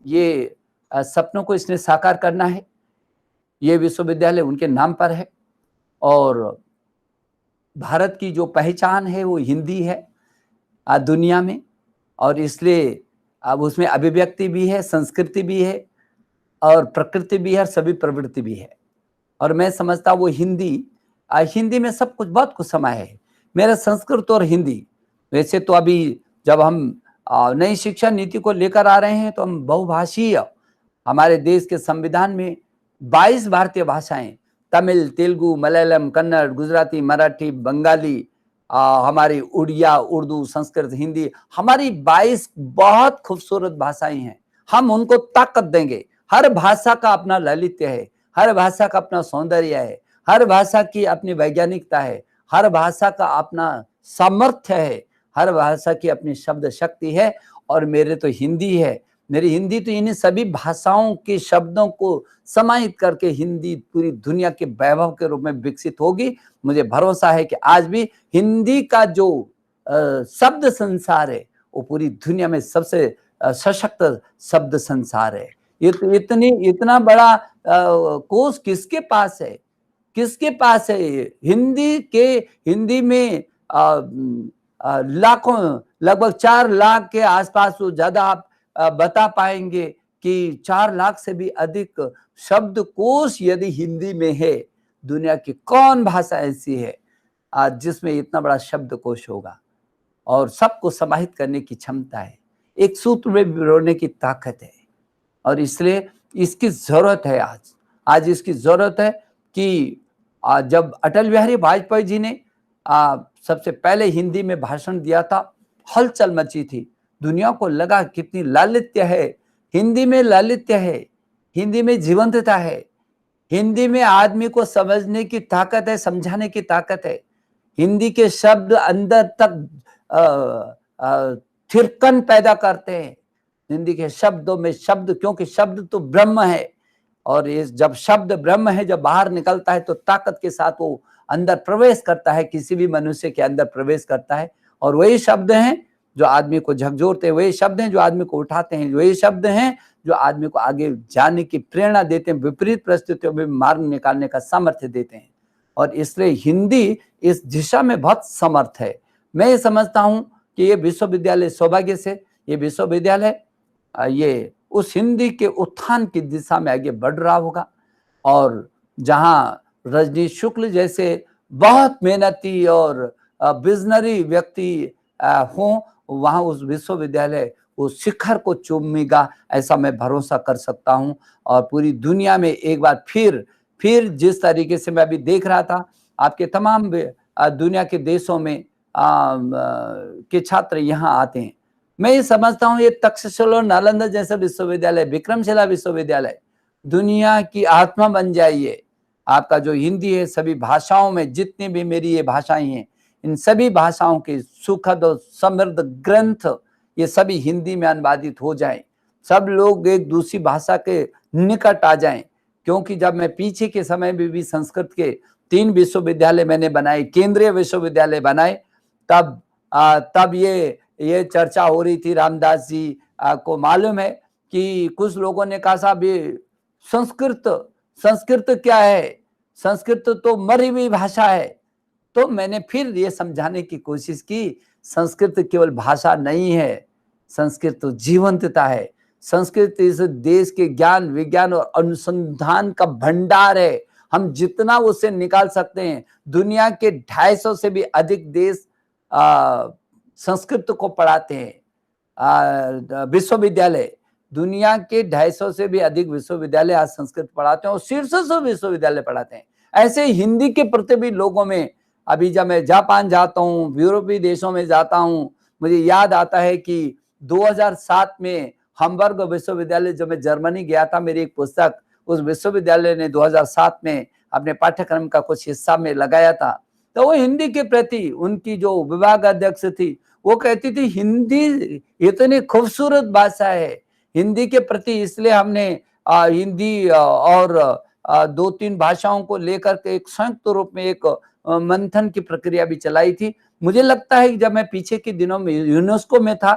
S1: ये सपनों को इसने साकार करना है, ये विश्वविद्यालय उनके नाम पर है। और भारत की जो पहचान है वो हिंदी है दुनिया में, और इसलिए अब उसमें अभिव्यक्ति भी है, संस्कृति भी है और प्रकृति भी है और सभी प्रवृत्ति भी है। और मैं समझता वो हिंदी में सब कुछ, बहुत कुछ समाया है। मेरा संस्कृत और हिंदी, वैसे तो अभी जब हम नई शिक्षा नीति को लेकर आ रहे हैं तो हम बहुभाषीय, हमारे देश के संविधान में 22 भारतीय भाषाएं, तमिल, तेलुगु, मलयालम, कन्नड़, गुजराती, मराठी, बंगाली, हमारी उड़िया, उर्दू, संस्कृत, हिंदी, हमारी 22 बहुत खूबसूरत भाषाएं हैं। हम उनको ताकत देंगे। हर भाषा का अपना ललित्य है, हर भाषा का अपना सौंदर्य है, हर भाषा की अपनी वैज्ञानिकता है, हर भाषा का अपना सामर्थ्य है, हर भाषा की अपनी शब्द शक्ति है। और मेरे तो हिंदी है, मेरी हिंदी तो इन्हीं सभी भाषाओं के शब्दों को समाहित करके हिंदी पूरी दुनिया के वैभव के रूप में विकसित होगी। मुझे भरोसा है कि आज भी हिंदी का जो शब्द संसार है वो पूरी दुनिया में सबसे सशक्त शब्द संसार है। ये तो इतना बड़ा कोश किसके पास है, किसके पास है? हिंदी में लाखों, लगभग 4 लाख के आसपास, तो ज्यादा आप बता पाएंगे कि 4 लाख से भी अधिक शब्दकोश यदि हिंदी में है। दुनिया की कौन भाषा ऐसी है जिसमें इतना बड़ा शब्दकोश होगा और सबको समाहित करने की क्षमता है, एक सूत्र में पिरोने की ताकत है। और इसलिए इसकी जरूरत है आज इसकी जरूरत है कि जब अटल बिहारी वाजपेयी जी ने सबसे पहले हिंदी में भाषण दिया था, हलचल मची थी। दुनिया को लगा कितनी लालित्य है, हिंदी में लालित्य है, हिंदी में जीवंतता है, हिंदी में आदमी को समझने की ताकत है, समझाने की ताकत है। हिंदी के शब्द अंदर तक थिरकन पैदा करते हैं। हिंदी के शब्दों में शब्द, क्योंकि शब्द तो ब्रह्म है, और ये जब शब्द ब्रह्म है, जब बाहर निकलता है तो ताकत के साथ वो अंदर प्रवेश करता है, किसी भी मनुष्य के अंदर प्रवेश करता है। और वही शब्द हैं जो आदमी को झकझोरते हैं, वही शब्द हैं जो आदमी को उठाते हैं, वही शब्द हैं जो आदमी को आगे जाने की प्रेरणा देते हैं, विपरीत परिस्थितियों में मार्ग निकालने का सामर्थ्य देते हैं। और इसलिए हिंदी इस दिशा में बहुत समर्थ है। मैं ये समझता हूं कि ये विश्वविद्यालय, सौभाग्य से ये विश्वविद्यालय ये उस हिंदी के उत्थान की दिशा में आगे बढ़ रहा होगा। और जहां रजनीश शुक्ल जैसे बहुत मेहनती और विजनरी व्यक्ति हों, वहां उस विश्वविद्यालय उस शिखर को चूमेगा, ऐसा मैं भरोसा कर सकता हूं। और पूरी दुनिया में एक बार फिर जिस तरीके से मैं अभी देख रहा था, आपके तमाम दुनिया के देशों में के छात्र यहाँ आते हैं। मैं ये समझता हूँ ये तक्षशिला और नालंदा जैसा विश्वविद्यालय, विक्रमशिला विश्वविद्यालय दुनिया की आत्मा बन जाइए। आपका जो हिंदी है, सभी भाषाओं में जितनी भी मेरी ये भाषाएं हैं, इन सभी भाषाओं के सुखद और समृद्ध ग्रंथ ये सभी हिंदी में अनुवादित हो जाएं। सब लोग एक दूसरी भाषा के निकट आ जाएं। क्योंकि जब मैं पीछे के समय में भी संस्कृत के 3 विश्वविद्यालय मैंने बनाए, केंद्रीय विश्वविद्यालय बनाए, तब ये चर्चा हो रही थी। रामदास जी को मालूम है कि कुछ लोगों ने कहा साहब ये संस्कृत क्या है, संस्कृत तो मरी हुई भाषा है। तो मैंने फिर ये समझाने की कोशिश की, संस्कृत केवल भाषा नहीं है, संस्कृत तो जीवंतता है। संस्कृत इस देश के ज्ञान, विज्ञान और अनुसंधान का भंडार है। हम जितना उससे निकाल सकते हैं। दुनिया के 250 से भी अधिक देश संस्कृत को पढ़ाते हैं। विश्वविद्यालय, दुनिया के 250 से भी अधिक विश्वविद्यालय आज संस्कृत पढ़ाते हैं और शीर्ष विश्वविद्यालय पढ़ाते हैं। ऐसे हिंदी के प्रति भी लोगों में, अभी जब मैं जापान जाता हूँ, यूरोपीय देशों में जाता हूँ, मुझे याद आता है कि 2007 में हाम्बर्ग विश्वविद्यालय, जब मैं जर्मनी गया था, मेरी एक पुस्तक उस विश्वविद्यालय ने 2007 में अपने पाठ्यक्रम का कुछ हिस्सा में लगाया था। तो वो हिंदी के प्रति उनकी जो विभाग अध्यक्ष थी, वो कहती थी हिंदी इतनी खूबसूरत भाषा है, हिंदी के प्रति इसलिए हमने हिंदी और 2-3 भाषाओं को लेकर के एक संयुक्त रूप में एक मंथन की प्रक्रिया भी चलाई थी। मुझे लगता है कि जब मैं पीछे के दिनों में यूनेस्को में था,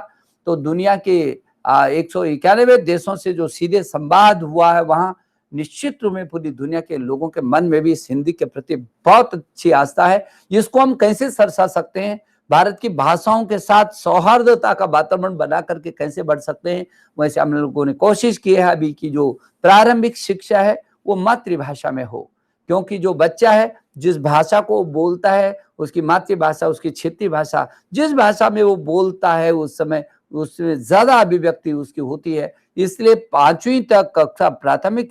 S1: तो दुनिया के 191 देशों से जो सीधे संवाद हुआ है, वहां निश्चित रूप में पूरी दुनिया के लोगों के मन में भी इस हिंदी के प्रति बहुत अच्छी आस्था है। इसको हम कैसे सरसा सकते हैं, भारत की भाषाओं के साथ सौहार्दता का वातावरण बना करके कैसे बढ़ सकते हैं, वैसे हम लोगों ने कोशिश की है अभी की जो प्रारंभिक शिक्षा है वो मातृभाषा में हो, क्योंकि जो बच्चा है जिस भाषा को बोलता है, उसकी मातृभाषा, उसकी क्षेत्रीय भाषा, जिस भाषा में वो बोलता है उस समय उसमें ज्यादा अभिव्यक्ति उसकी होती है। इसलिए 5वीं तक कक्षा प्राथमिक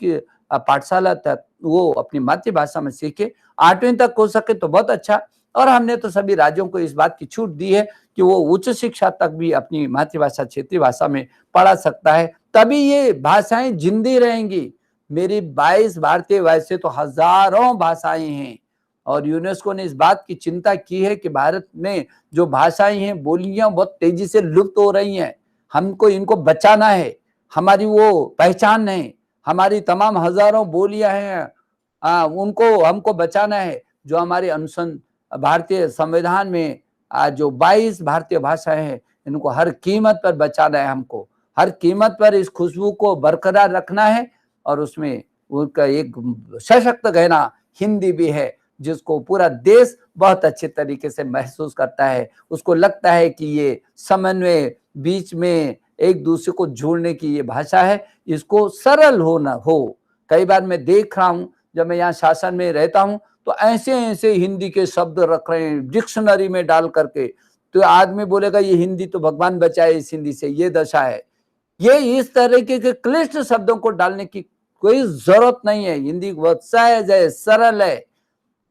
S1: पाठशाला तक वो अपनी मातृभाषा में सीखे, 8वीं तक हो सके तो बहुत अच्छा। और हमने तो सभी राज्यों को इस बात की छूट दी है कि वो उच्च शिक्षा तक भी अपनी मातृभाषा क्षेत्रीय भाषा में पढ़ा सकता है, तभी ये भाषाएं जिंदी रहेंगी। मेरी 22 भारतीय, वैसे तो हजारों भाषाएं हैं, और यूनेस्को ने इस बात की चिंता की है कि भारत में जो भाषाएं हैं, बोलियां बहुत तेजी से लुप्त हो रही हैं, हमको इनको बचाना है, हमारी वो पहचान है, हमारी तमाम हजारों बोलियां हैं, उनको हमको बचाना है। जो हमारे भारतीय संविधान में जो 22 भारतीय भाषाएं हैं, इनको हर कीमत पर बचाना है, हमको हर कीमत पर इस खुशबू को बरकरार रखना है। और उसमें उनका एक सशक्त गहना हिंदी भी है, जिसको पूरा देश बहुत अच्छे तरीके से महसूस करता है। उसको लगता है कि ये समन्वय, बीच में एक दूसरे को जोड़ने की ये भाषा है, इसको सरल होना हो। कई बार मैं देख रहा हूं, जब मैं यहाँ शासन में रहता हूं, तो ऐसे ऐसे हिंदी के शब्द रख रहे हैं डिक्शनरी में डाल करके, तो आदमी बोलेगा ये हिंदी तो भगवान बचाए इस हिंदी से, ये दशा है। ये इस तरीके के क्लिष्ट शब्दों को डालने की कोई जरूरत नहीं है। हिंदी बहुत सहज है, सरल है,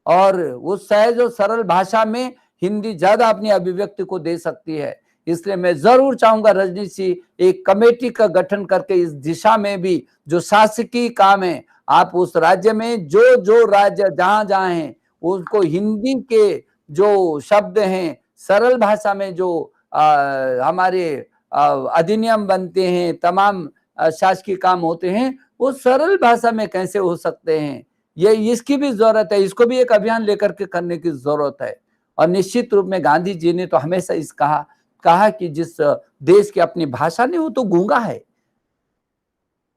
S1: और उस सहज और सरल भाषा में हिंदी ज्यादा अपनी अभिव्यक्ति को दे सकती है। इसलिए मैं जरूर चाहूंगा रजनीश जी, एक कमेटी का गठन करके इस दिशा में भी जो शासकीय काम है, आप उस राज्य में जो राज्य जहां हैं, उसको हिंदी के जो शब्द हैं, सरल भाषा में जो हमारे अधिनियम बनते हैं, तमाम शासकीय काम होते हैं, वो सरल भाषा में कैसे हो सकते हैं, ये इसकी भी जरूरत है। इसको भी एक अभियान लेकर के करने की जरूरत है। और निश्चित रूप में गांधी जी ने तो हमेशा इस कहा कि जिस देश की अपनी भाषा नहीं, वो तो गूंगा है।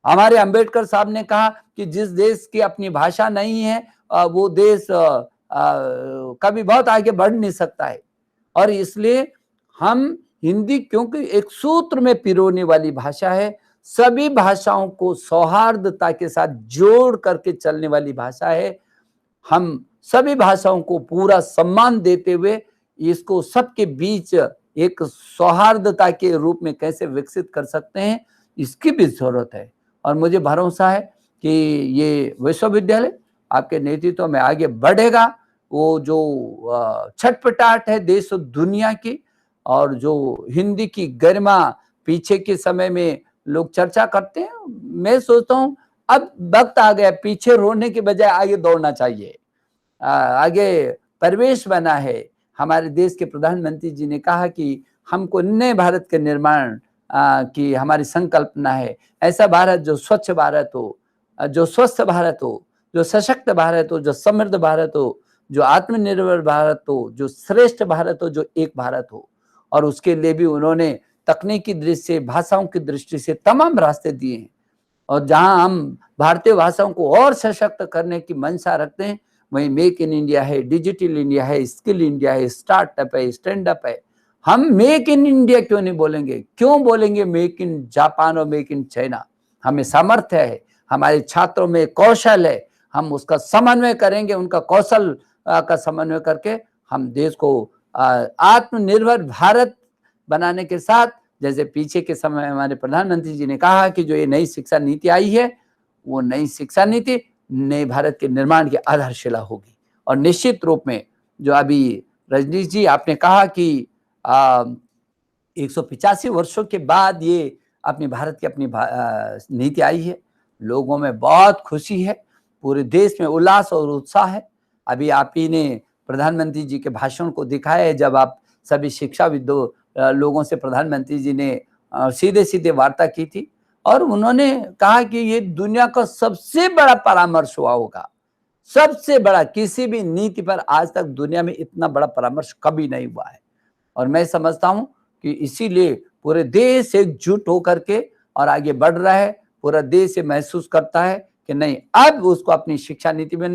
S1: हमारे अंबेडकर साहब ने कहा कि जिस देश की अपनी भाषा नहीं है, वो देश कभी बहुत आगे बढ़ नहीं सकता है। और इसलिए हम हिंदी, क्योंकि एक सूत्र में पिरोने वाली भाषा है, सभी भाषाओं को सौहार्दता के साथ जोड़ करके चलने वाली भाषा है। हम सभी भाषाओं को पूरा सम्मान देते हुए इसको सबके बीच एक सौहार्दता के रूप में कैसे विकसित कर सकते हैं, इसकी भी जरूरत है। और मुझे भरोसा है कि ये विश्वविद्यालय आपके नेतृत्व में आगे बढ़ेगा। वो जो छटपटाहट है देश और दुनिया की, और जो हिंदी की गरिमा पीछे के समय में लोग चर्चा करते हैं, मैं सोचता हूँ अब वक्त आ गया, पीछे रोने के बजाय आगे दौड़ना चाहिए। आगे प्रवेश बना है। हमारे देश के प्रधानमंत्री जी ने कहा कि हमको नए भारत के निर्माण की हमारी संकल्पना है। ऐसा भारत जो स्वच्छ भारत हो, जो स्वस्थ भारत हो, जो सशक्त भारत हो, जो समृद्ध भारत हो, जो आत्मनिर्भर भारत हो, जो श्रेष्ठ भारत हो, जो एक भारत हो। और उसके लिए भी उन्होंने तकनीकी दृष्टि से, भाषाओं की दृष्टि से तमाम रास्ते दिए हैं। और जहां हम भारतीय भाषाओं को और सशक्त करने की मंशा रखते हैं, वहीं मेक इन इंडिया है, डिजिटल इंडिया है, स्किल इंडिया है, स्टार्टअप है, स्टैंड अप है। हम मेक इन इंडिया क्यों नहीं बोलेंगे? क्यों बोलेंगे मेक इन जापान और मेक इन चाइना? हमें सामर्थ्य है, हमारे छात्रों में कौशल है, हम उसका समन्वय करेंगे, उनका कौशल का समन्वय करके हम देश को आत्मनिर्भर भारत बनाने के साथ, जैसे पीछे के समय हमारे प्रधानमंत्री जी ने कहा कि जो ये नई शिक्षा नीति आई है, वो नई शिक्षा नीति नए भारत के निर्माण की आधारशिला होगी। और निश्चित रूप में जो अभी रजनीश जी आपने कहा कि 185 वर्षों के बाद ये अपनी भारत की अपनी नीति आई है। लोगों में बहुत खुशी है, पूरे देश में उल्लास और उत्साह है। अभी आप ही ने प्रधानमंत्री जी के भाषण को दिखाया है, जब आप सभी शिक्षाविदों लोगों से प्रधानमंत्री जी ने सीधे सीधे वार्ता की थी और उन्होंने कहा कि ये दुनिया का सबसे बड़ा परामर्श हुआ होगा, सबसे बड़ा। किसी भी नीति पर आज तक दुनिया में इतना बड़ा परामर्श कभी नहीं हुआ है। और मैं समझता हूं कि इसीलिए पूरे देश एकजुट होकर के और आगे बढ़ रहा है। पूरा देश ये महसूस करता है कि नहीं, अब उसको अपनी शिक्षा नीति में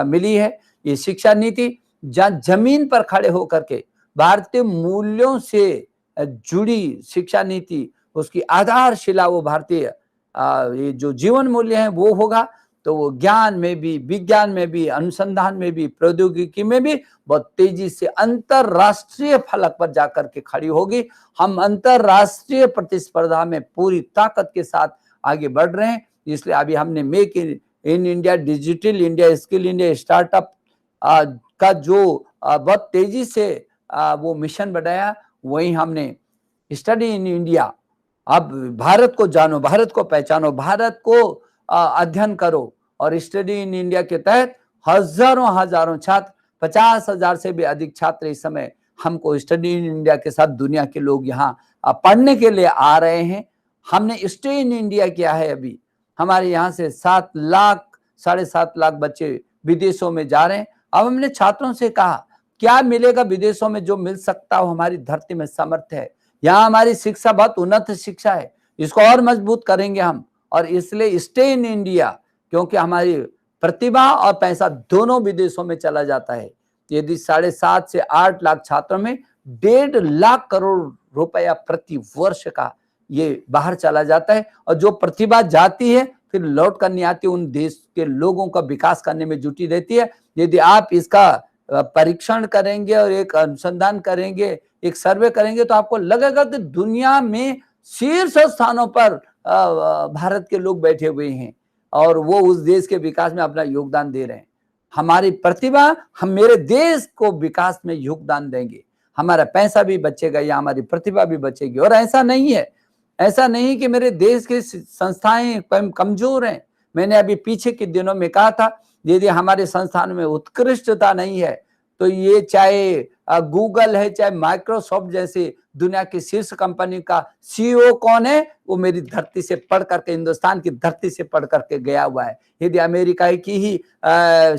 S1: मिली है। ये शिक्षा नीति जहां जमीन पर खड़े होकर के भारतीय मूल्यों से जुड़ी शिक्षा नीति, उसकी आधारशिला वो भारतीय ये जो जीवन मूल्य है वो होगा, तो वो ज्ञान में भी, विज्ञान में भी, अनुसंधान में भी, प्रौद्योगिकी में भी बहुत तेजी से अंतरराष्ट्रीय फलक पर जाकर के खड़ी होगी। हम अंतरराष्ट्रीय प्रतिस्पर्धा में पूरी ताकत के साथ आगे बढ़ रहे हैं। इसलिए अभी हमने make in India, digital India, skill India, startup का जो बहुत तेजी से वो मिशन बनाया, वही हमने स्टडी इन इंडिया। अब भारत को जानो, भारत को पहचानो, भारत को अध्ययन करो। और स्टडी इन इंडिया के तहत हजारों छात्र, 50,000 से भी अधिक छात्र इस समय हमको स्टडी इन इंडिया के साथ दुनिया के लोग यहाँ पढ़ने के लिए आ रहे हैं। हमने स्टे इन इंडिया किया है। अभी हमारे यहाँ से 7 लाख, 7.5 लाख बच्चे विदेशों में जा रहे हैं। अब हमने छात्रों से कहा क्या मिलेगा विदेशों में जो मिल सकता हो, हमारी धरती में सामर्थ्य है। यहाँ हमारी शिक्षा बहुत उन्नत शिक्षा है, इसको और मजबूत करेंगे हम। और इसलिए स्टे इन इंडिया, क्योंकि हमारी प्रतिभा और पैसा दोनों विदेशों में चला जाता है। यदि 7.5 से 8 लाख छात्रों में 1.5 लाख करोड़ रुपया प्रति वर्ष का ये बाहर चला जाता है। और जो प्रतिभा जाती है फिर लौट कर नहीं आती, उन देश के लोगों का विकास करने में जुटी रहती है। यदि आप इसका परीक्षण करेंगे और एक अनुसंधान करेंगे, एक सर्वे करेंगे, तो आपको लगेगा कि दुनिया में शीर्ष स्थानों पर भारत के लोग बैठे हुए हैं और वो उस देश के विकास में अपना योगदान दे रहे हैं। हमारी प्रतिभा, हम मेरे देश को विकास में योगदान देंगे, हमारा पैसा भी बचेगा या हमारी प्रतिभा भी बचेगी। और ऐसा नहीं है, ऐसा नहीं कि मेरे देश की संस्थाएं कमजोर हैं। मैंने अभी पीछे के दिनों में कहा था, यदि हमारे संस्थान में उत्कृष्टता नहीं है तो ये चाहे गूगल है, चाहे माइक्रोसॉफ्ट जैसे दुनिया की शीर्ष कंपनी का सीईओ कौन है, वो मेरी धरती से पढ़ करके, हिंदुस्तान की धरती से पढ़ करके गया हुआ है। यदि अमेरिका की ही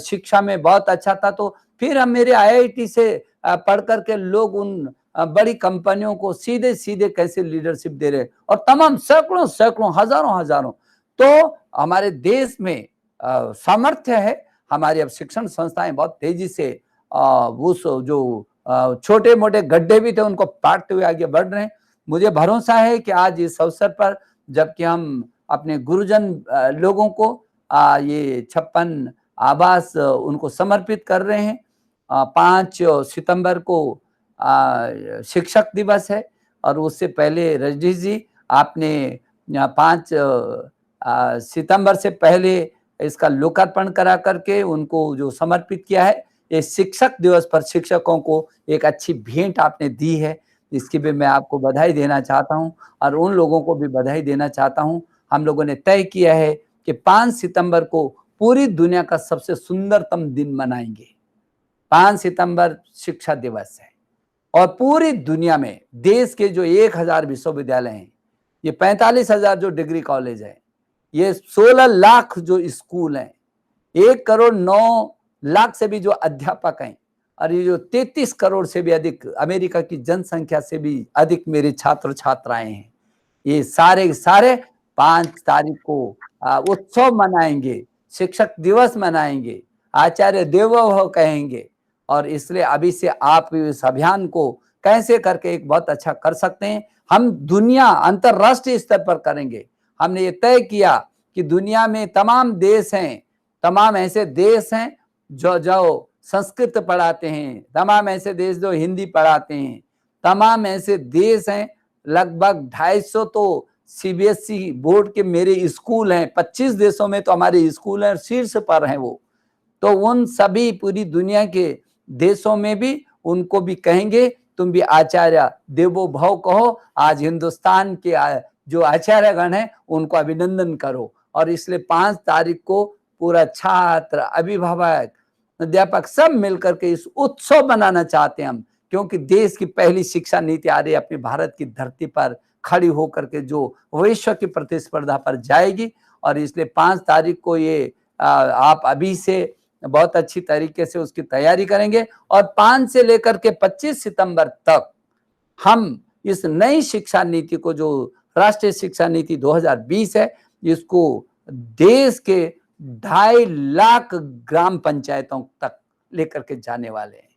S1: शिक्षा में बहुत अच्छा था तो फिर हम मेरे IIT से पढ़ करके लोग उन बड़ी कंपनियों को सीधे सीधे कैसे लीडरशिप दे रहे, और तमाम सैकड़ों हजारों। तो हमारे देश में सामर्थ्य है। हमारी अब शिक्षण संस्थाएं बहुत तेजी से उस जो छोटे मोटे गड्ढे भी थे उनको पाटते हुए आगे बढ़ रहे हैं। मुझे भरोसा है कि आज इस अवसर पर जबकि हम अपने गुरुजन लोगों को ये 56 आवास उनको समर्पित कर रहे हैं। 5 सितंबर को शिक्षक दिवस है और उससे पहले रजनीश जी आपने 5 सितंबर से पहले इसका लोकार्पण करा करके उनको जो समर्पित किया है। ये शिक्षक दिवस पर शिक्षकों को एक अच्छी भेंट आपने दी है, इसकी भी मैं आपको बधाई देना चाहता हूं और उन लोगों को भी बधाई देना चाहता हूं। हम लोगों ने तय किया है कि 5 सितंबर को पूरी दुनिया का सबसे सुंदरतम दिन मनाएंगे। 5 सितंबर शिक्षा दिवस है और पूरी दुनिया में देश के जो 1000 विश्वविद्यालय हैं, ये 45,000 जो डिग्री कॉलेज है, ये 16 लाख जो स्कूल हैं, 1 करोड़ 9 लाख से भी जो अध्यापक हैं और ये जो 33 करोड़ से भी अधिक अमेरिका की जनसंख्या से भी अधिक मेरे छात्र छात्राएं हैं, ये सारे 5 तारीख को उत्सव मनाएंगे, शिक्षक दिवस मनाएंगे, आचार्य देवो भव कहेंगे। और इसलिए अभी से आप इस अभियान को कैसे करके एक बहुत अच्छा कर सकते हैं, हम दुनिया अंतरराष्ट्रीय स्तर पर करेंगे। हमने ये तय किया कि दुनिया में तमाम देश हैं, तमाम ऐसे देश हैं जो संस्कृत पढ़ाते हैं, तमाम ऐसे देश जो हिंदी पढ़ाते हैं, तमाम ऐसे देश हैं, लगभग 250 तो CBSE बोर्ड के मेरे स्कूल हैं, 25 देशों में तो हमारे स्कूल हैं, शीर्ष पर हैं वो। तो उन सभी पूरी दुनिया के देशों में भी उनको भी कहेंगे तुम भी आचार्य देवो भव कहो। आज हिंदुस्तान के जो आचार्यगण हैं उनको अभिनंदन करो। और इसलिए 5 तारीख को पूरा छात्र, अभिभावक, अध्यापक सब मिलकर के इस उत्सव मनाना चाहते हैं हम, क्योंकि देश की पहली शिक्षा नीति आ रही है अपनी भारत की धरती पर खड़ी होकर के, जो विश्व की प्रतिस्पर्धा पर जाएगी। और इसलिए 5 तारीख को ये आप अभी से बहुत अच्छी तरीके से उसकी तैयारी करेंगे और 5 से लेकर के 25 सितंबर तक हम इस नई शिक्षा नीति को, जो राष्ट्रीय शिक्षा नीति 2020 है, इसको देश के 2.5 लाख ग्राम पंचायतों तक लेकर के जाने वाले हैं।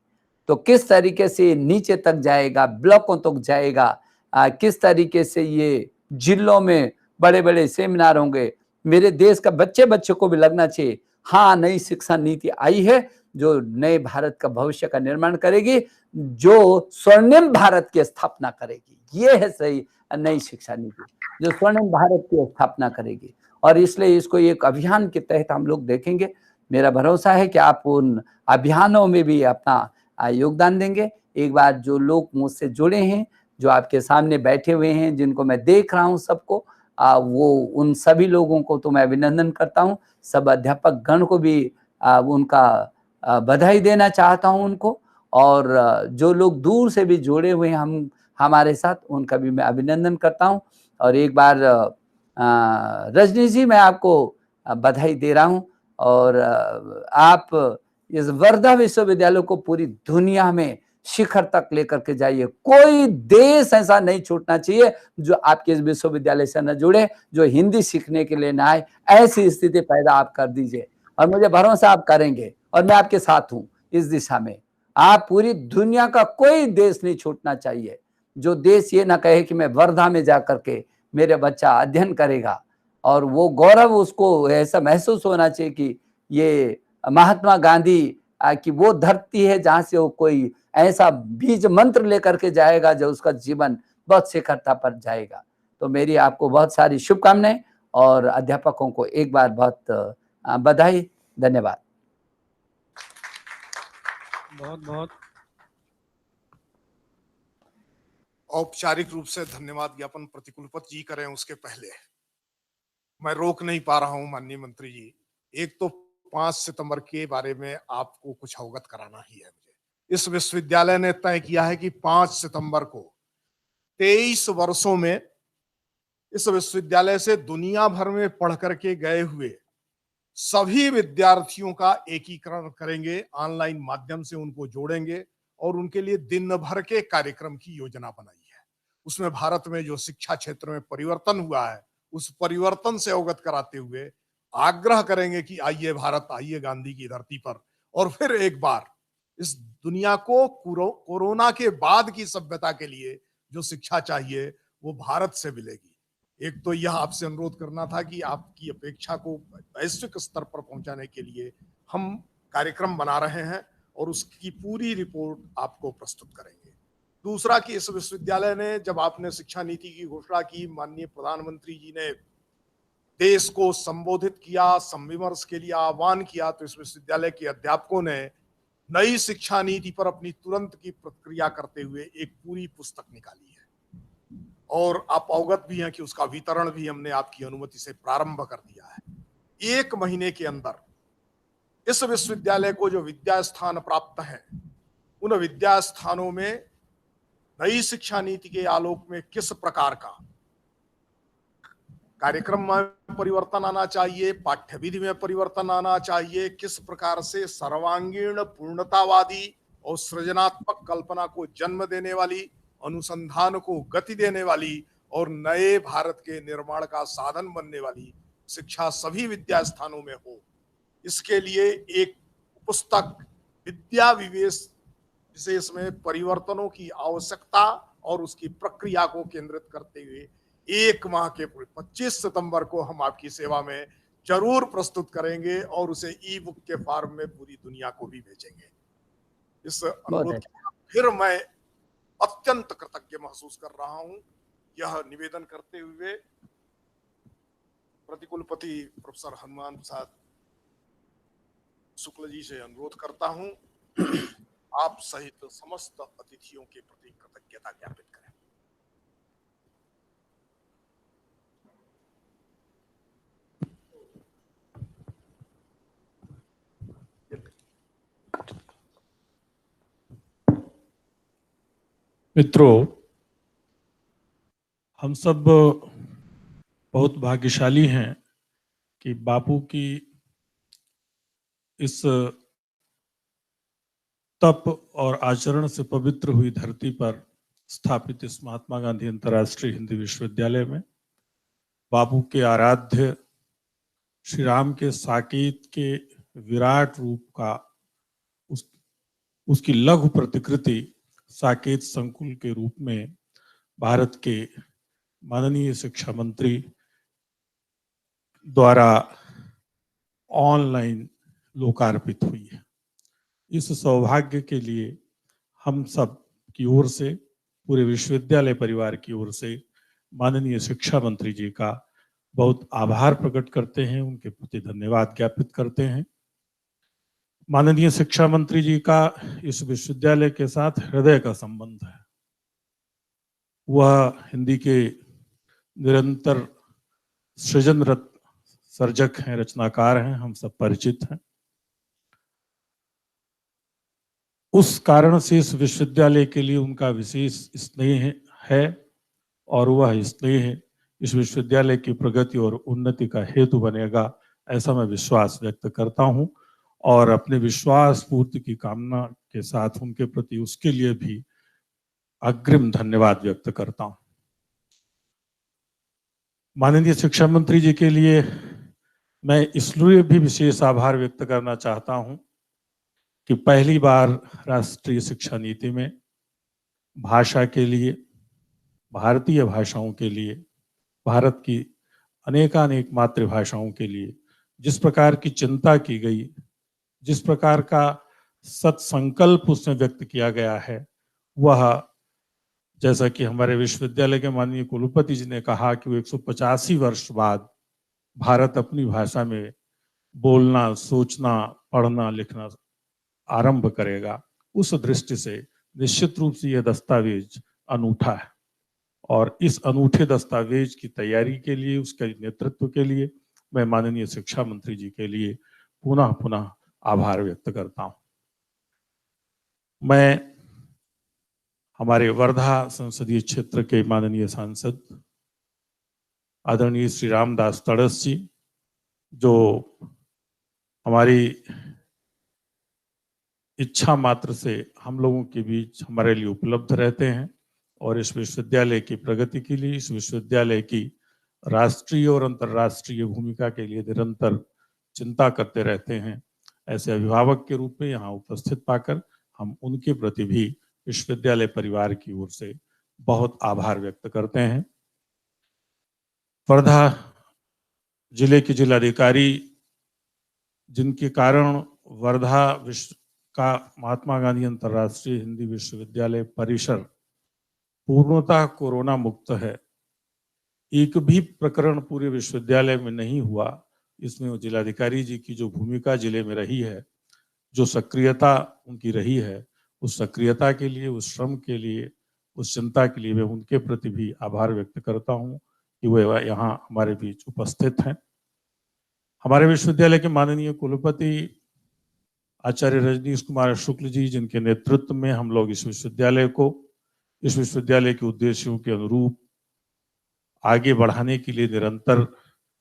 S1: तो किस तरीके से नीचे तक जाएगा, ब्लॉकों तक जाएगा, किस तरीके से ये जिलों में बड़े बड़े सेमिनार होंगे। मेरे देश का बच्चे को भी लगना चाहिए, हाँ नई शिक्षा नीति आई है जो नए भारत का भविष्य का निर्माण करेगी, जो स्वर्णिम भारत की स्थापना करेगी। ये है सही नई शिक्षा नीति, जो स्वर्णिम भारत की स्थापना करेगी। और इसलिए इसको एक अभियान के तहत हम लोग देखेंगे। मेरा भरोसा है कि आप उन अभियानों में भी अपना योगदान देंगे। एक बार जो लोग मुझसे जुड़े हैं, जो आपके सामने बैठे हुए हैं, जिनको मैं देख रहा हूं सबको, वो उन सभी लोगों को तो मैं अभिनंदन करता हूं। सब अध्यापक गण को भी उनका बधाई देना चाहता हूं उनको। और जो लोग दूर से भी जुड़े हुए हैं हमारे साथ, उनका भी मैं अभिनंदन करता हूं। और एक बार रजनी जी, मैं आपको बधाई दे रहा हूं। और आप इस वर्धा विश्वविद्यालय को पूरी दुनिया में शिखर तक लेकर के जाइए। कोई देश ऐसा नहीं छूटना चाहिए जो आपके इस विश्वविद्यालय से न जुड़े, जो हिंदी सीखने के लिए ना आए। ऐसी स्थिति पैदा आप कर दीजिए और मुझे भरोसा आप करेंगे और मैं आपके साथ हूं इस दिशा में। आप पूरी दुनिया का कोई देश नहीं छूटना चाहिए, जो देश ये ना कहे कि मैं वर्धा में जाकर के मेरे बच्चा अध्ययन करेगा, और वो गौरव उसको ऐसा महसूस होना चाहिए कि ये महात्मा गांधी की वो धरती है जहां से वो कोई ऐसा बीज मंत्र लेकर के जाएगा जो उसका जीवन बहुत शिखरता पर जाएगा। तो मेरी आपको बहुत सारी शुभकामनाएं और अध्यापकों को एक बार बहुत बधाई। धन्यवाद।
S2: बहुत बहुत
S4: औपचारिक रूप से धन्यवाद ज्ञापन प्रतिकुलपति जी करें उसके पहले मैं रोक नहीं पा रहा हूं माननीय मंत्री जी। एक तो 5 सितंबर के बारे में आपको कुछ अवगत कराना ही है मुझे। इस विश्वविद्यालय ने तय किया है कि 5 सितंबर को 23 वर्षों में इस विश्वविद्यालय से दुनिया भर में पढ़ करके गए हुए सभी विद्यार्थियों का एकीकरण करेंगे, ऑनलाइन माध्यम से उनको जोड़ेंगे और उनके लिए दिन भर के कार्यक्रम की योजना बनाई है। उसमें भारत में जो शिक्षा क्षेत्र में परिवर्तन हुआ है उस परिवर्तन से अवगत कराते हुए आग्रह करेंगे कि आइए भारत, आइए गांधी की धरती पर, और फिर एक बार इस दुनिया को कोरोना के बाद की सभ्यता के लिए जो शिक्षा चाहिए वो भारत से मिलेगी। एक तो यह आपसे अनुरोध करना था कि आपकी अपेक्षा को वैश्विक स्तर पर पहुंचाने के लिए हम कार्यक्रम बना रहे हैं और उसकी पूरी रिपोर्ट आपको प्रस्तुत करेंगे। दूसरा कि इस विश्वविद्यालय ने, जब आपने शिक्षा नीति की घोषणा की, माननीय प्रधानमंत्री जी ने देश को संबोधित किया, संविमर्श के लिए आह्वान किया, तो इस विश्वविद्यालय के अध्यापकों ने नई शिक्षा नीति पर अपनी तुरंत की प्रतिक्रिया करते हुए एक पूरी पुस्तक निकाली है और आप अवगत भी हैं कि उसका वितरण भी हमने आपकी अनुमति से प्रारंभ कर दिया है। 1 महीने के अंदर इस विश्वविद्यालय को जो विद्या स्थान प्राप्त है, उन विद्या स्थानों में नई शिक्षा नीति के आलोक में किस प्रकार का कार्यक्रम में परिवर्तन आना चाहिए, पाठ्यविधि में परिवर्तन आना चाहिए, किस प्रकार से सर्वांगीण पूर्णतावादी और सृजनात्मक कल्पना को जन्म देने वाली, अनुसंधान को गति देने वाली और नए भारत के निर्माण का साधन बनने वाली शिक्षा सभी विद्या स्थानों में हो, इसके लिए एक पुस्तक विद्या विशेष में परिवर्तनों की आवश्यकता और उसकी प्रक्रिया को केंद्रित करते हुए 1 माह के पूरे 25 सितंबर को हम आपकी सेवा में जरूर प्रस्तुत करेंगे और उसे ई बुक के फॉर्म में पूरी दुनिया को भी भेजेंगे। इस अनुरोध फिर मैं अत्यंत कृतज्ञ महसूस कर रहा हूं। यह निवेदन करते हुए प्रतिकुलपति प्रोफेसर हनुमान प्रसाद शुक्ल जी से अनुरोध करता हूं, आप सहित समस्त अतिथियों के प्रति कृतज्ञता ज्ञापित करें।
S10: मित्रों, हम सब बहुत भाग्यशाली हैं कि बापू की इस तप और आचरण से पवित्र हुई धरती पर स्थापित इस महात्मा गांधी अंतर्राष्ट्रीय हिंदी विश्वविद्यालय में बापू के आराध्य श्री राम के साकेत के विराट रूप का उसकी लघु प्रतिकृति साकेत संकुल के रूप में भारत के माननीय शिक्षा मंत्री द्वारा ऑनलाइन लोकार्पित हुई है। इस सौभाग्य के लिए हम सब की ओर से, पूरे विश्वविद्यालय परिवार की ओर से माननीय शिक्षा मंत्री जी का बहुत आभार प्रकट करते हैं, उनके प्रति धन्यवाद ज्ञापित करते हैं। माननीय शिक्षा मंत्री जी का इस विश्वविद्यालय के साथ हृदय का संबंध है। वह हिंदी के निरंतर सृजनरत सर्जक हैं, रचनाकार हैं, हम सब परिचित हैं। उस कारण से इस विश्वविद्यालय के लिए उनका विशेष स्नेह है और वह स्नेह इस विश्वविद्यालय की प्रगति और उन्नति का हेतु बनेगा, ऐसा मैं विश्वास व्यक्त करता हूं और अपने विश्वास पूर्ति की कामना के साथ उनके प्रति उसके लिए भी अग्रिम धन्यवाद व्यक्त करता हूं। माननीय शिक्षा मंत्री जी के लिए मैं इसलिए भी विशेष आभार व्यक्त करना चाहता हूं कि पहली बार राष्ट्रीय शिक्षा नीति में भाषा के लिए, भारतीय भाषाओं के लिए, भारत की अनेकानेक मातृभाषाओं के लिए जिस प्रकार की चिंता की गई, जिस प्रकार का सत्संकल्प उसमें व्यक्त किया गया है, वह जैसा कि हमारे विश्वविद्यालय के माननीय कुलपति जी ने कहा कि वो 185 वर्ष बाद भारत अपनी भाषा में बोलना, सोचना, पढ़ना, लिखना आरंभ करेगा। उस दृष्टि से निश्चित रूप से यह दस्तावेज अनूठा है और इस अनूठे दस्तावेज की तैयारी के लिए, उसके नेतृत्व के लिए मैं माननीय शिक्षा मंत्री जी के लिए पुनः पुनः आभार व्यक्त करता हूं। मैं हमारे वर्धा संसदीय क्षेत्र के माननीय सांसद आदरणीय श्री रामदास तड़स जी, जो हमारी इच्छा मात्र से हम लोगों के बीच हमारे लिए उपलब्ध रहते हैं और इस विश्वविद्यालय की प्रगति के लिए, इस विश्वविद्यालय की राष्ट्रीय और अंतर्राष्ट्रीय भूमिका के लिए निरंतर चिंता करते रहते हैं। ऐसे अभिभावक के रूप में यहाँ उपस्थित पाकर हम उनके प्रति भी विश्वविद्यालय परिवार की ओर से बहुत आभार व्यक्त करते हैं। वर्धा जिले के जिलाधिकारी, जिनके कारण वर्धा विश्व का महात्मा गांधी अंतर्राष्ट्रीय हिंदी विश्वविद्यालय परिसर पूर्णतः कोरोना मुक्त है, एक भी प्रकरण पूरे विश्वविद्यालय में नहीं हुआ। इसमें जिलाधिकारी जी की जो भूमिका जिले में रही है, जो सक्रियता उनकी रही है, उस सक्रियता के लिए, उस श्रम के लिए, उस चिंता के लिए मैं उनके प्रति भी आभार व्यक्त करता हूं कि वे यहाँ हमारे बीच उपस्थित हैं। हमारे विश्वविद्यालय के माननीय कुलपति आचार्य रजनीश कुमार शुक्ल जी, जिनके नेतृत्व में हम लोग इस विश्वविद्यालय को, इस विश्वविद्यालय के उद्देश्यों के अनुरूप आगे बढ़ाने के लिए निरंतर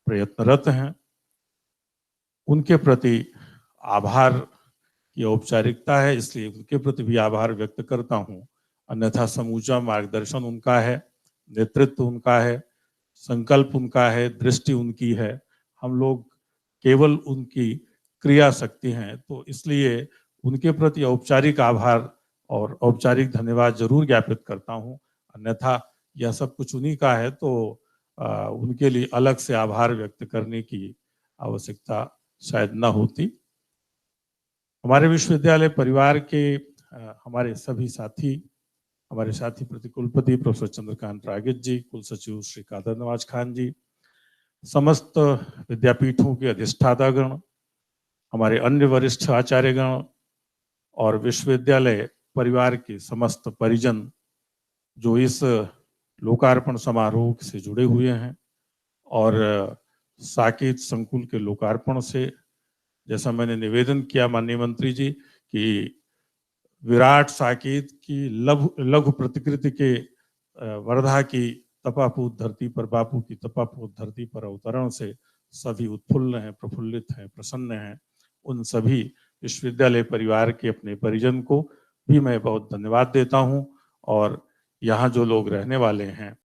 S10: प्रयत्नरत हैं, उनके प्रति आभार की औपचारिकता है, इसलिए उनके प्रति भी आभार व्यक्त करता हूं। अन्यथा समूचा मार्गदर्शन उनका है, नेतृत्व उनका है, संकल्प उनका है, दृष्टि उनकी है, हम लोग केवल उनकी क्रिया शक्ति हैं। तो इसलिए उनके प्रति औपचारिक आभार और औपचारिक धन्यवाद जरूर ज्ञापित करता हूं। अन्यथा यह सब कुछ उन्हीं का है, तो उनके लिए अलग से आभार व्यक्त करने की आवश्यकता शायद न होती। हमारे विश्वविद्यालय परिवार के हमारे सभी साथी, हमारे साथी प्रतिकुलपति प्रोफेसर चंद्रकांत रागित जी, कुल सचिव श्री कादर नवाज खान जी, समस्त विद्यापीठों के अधिष्ठातागण, हमारे अन्य वरिष्ठ आचार्यगण और विश्वविद्यालय परिवार के समस्त परिजन जो इस लोकार्पण समारोह से जुड़े हुए हैं और साकेत संकुल के लोकार्पण से, जैसा मैंने निवेदन किया माननीय मंत्री जी कि विराट साकेत की लघु प्रतिकृति के वर्धा की तपापूत धरती पर, बापू की तपापूत धरती पर अवतरण से सभी उत्फुल्ल हैं, प्रफुल्लित हैं, प्रसन्न हैं। उन सभी विश्वविद्यालय परिवार के अपने परिजन को भी मैं बहुत धन्यवाद देता हूं। और यहाँ जो लोग रहने वाले हैं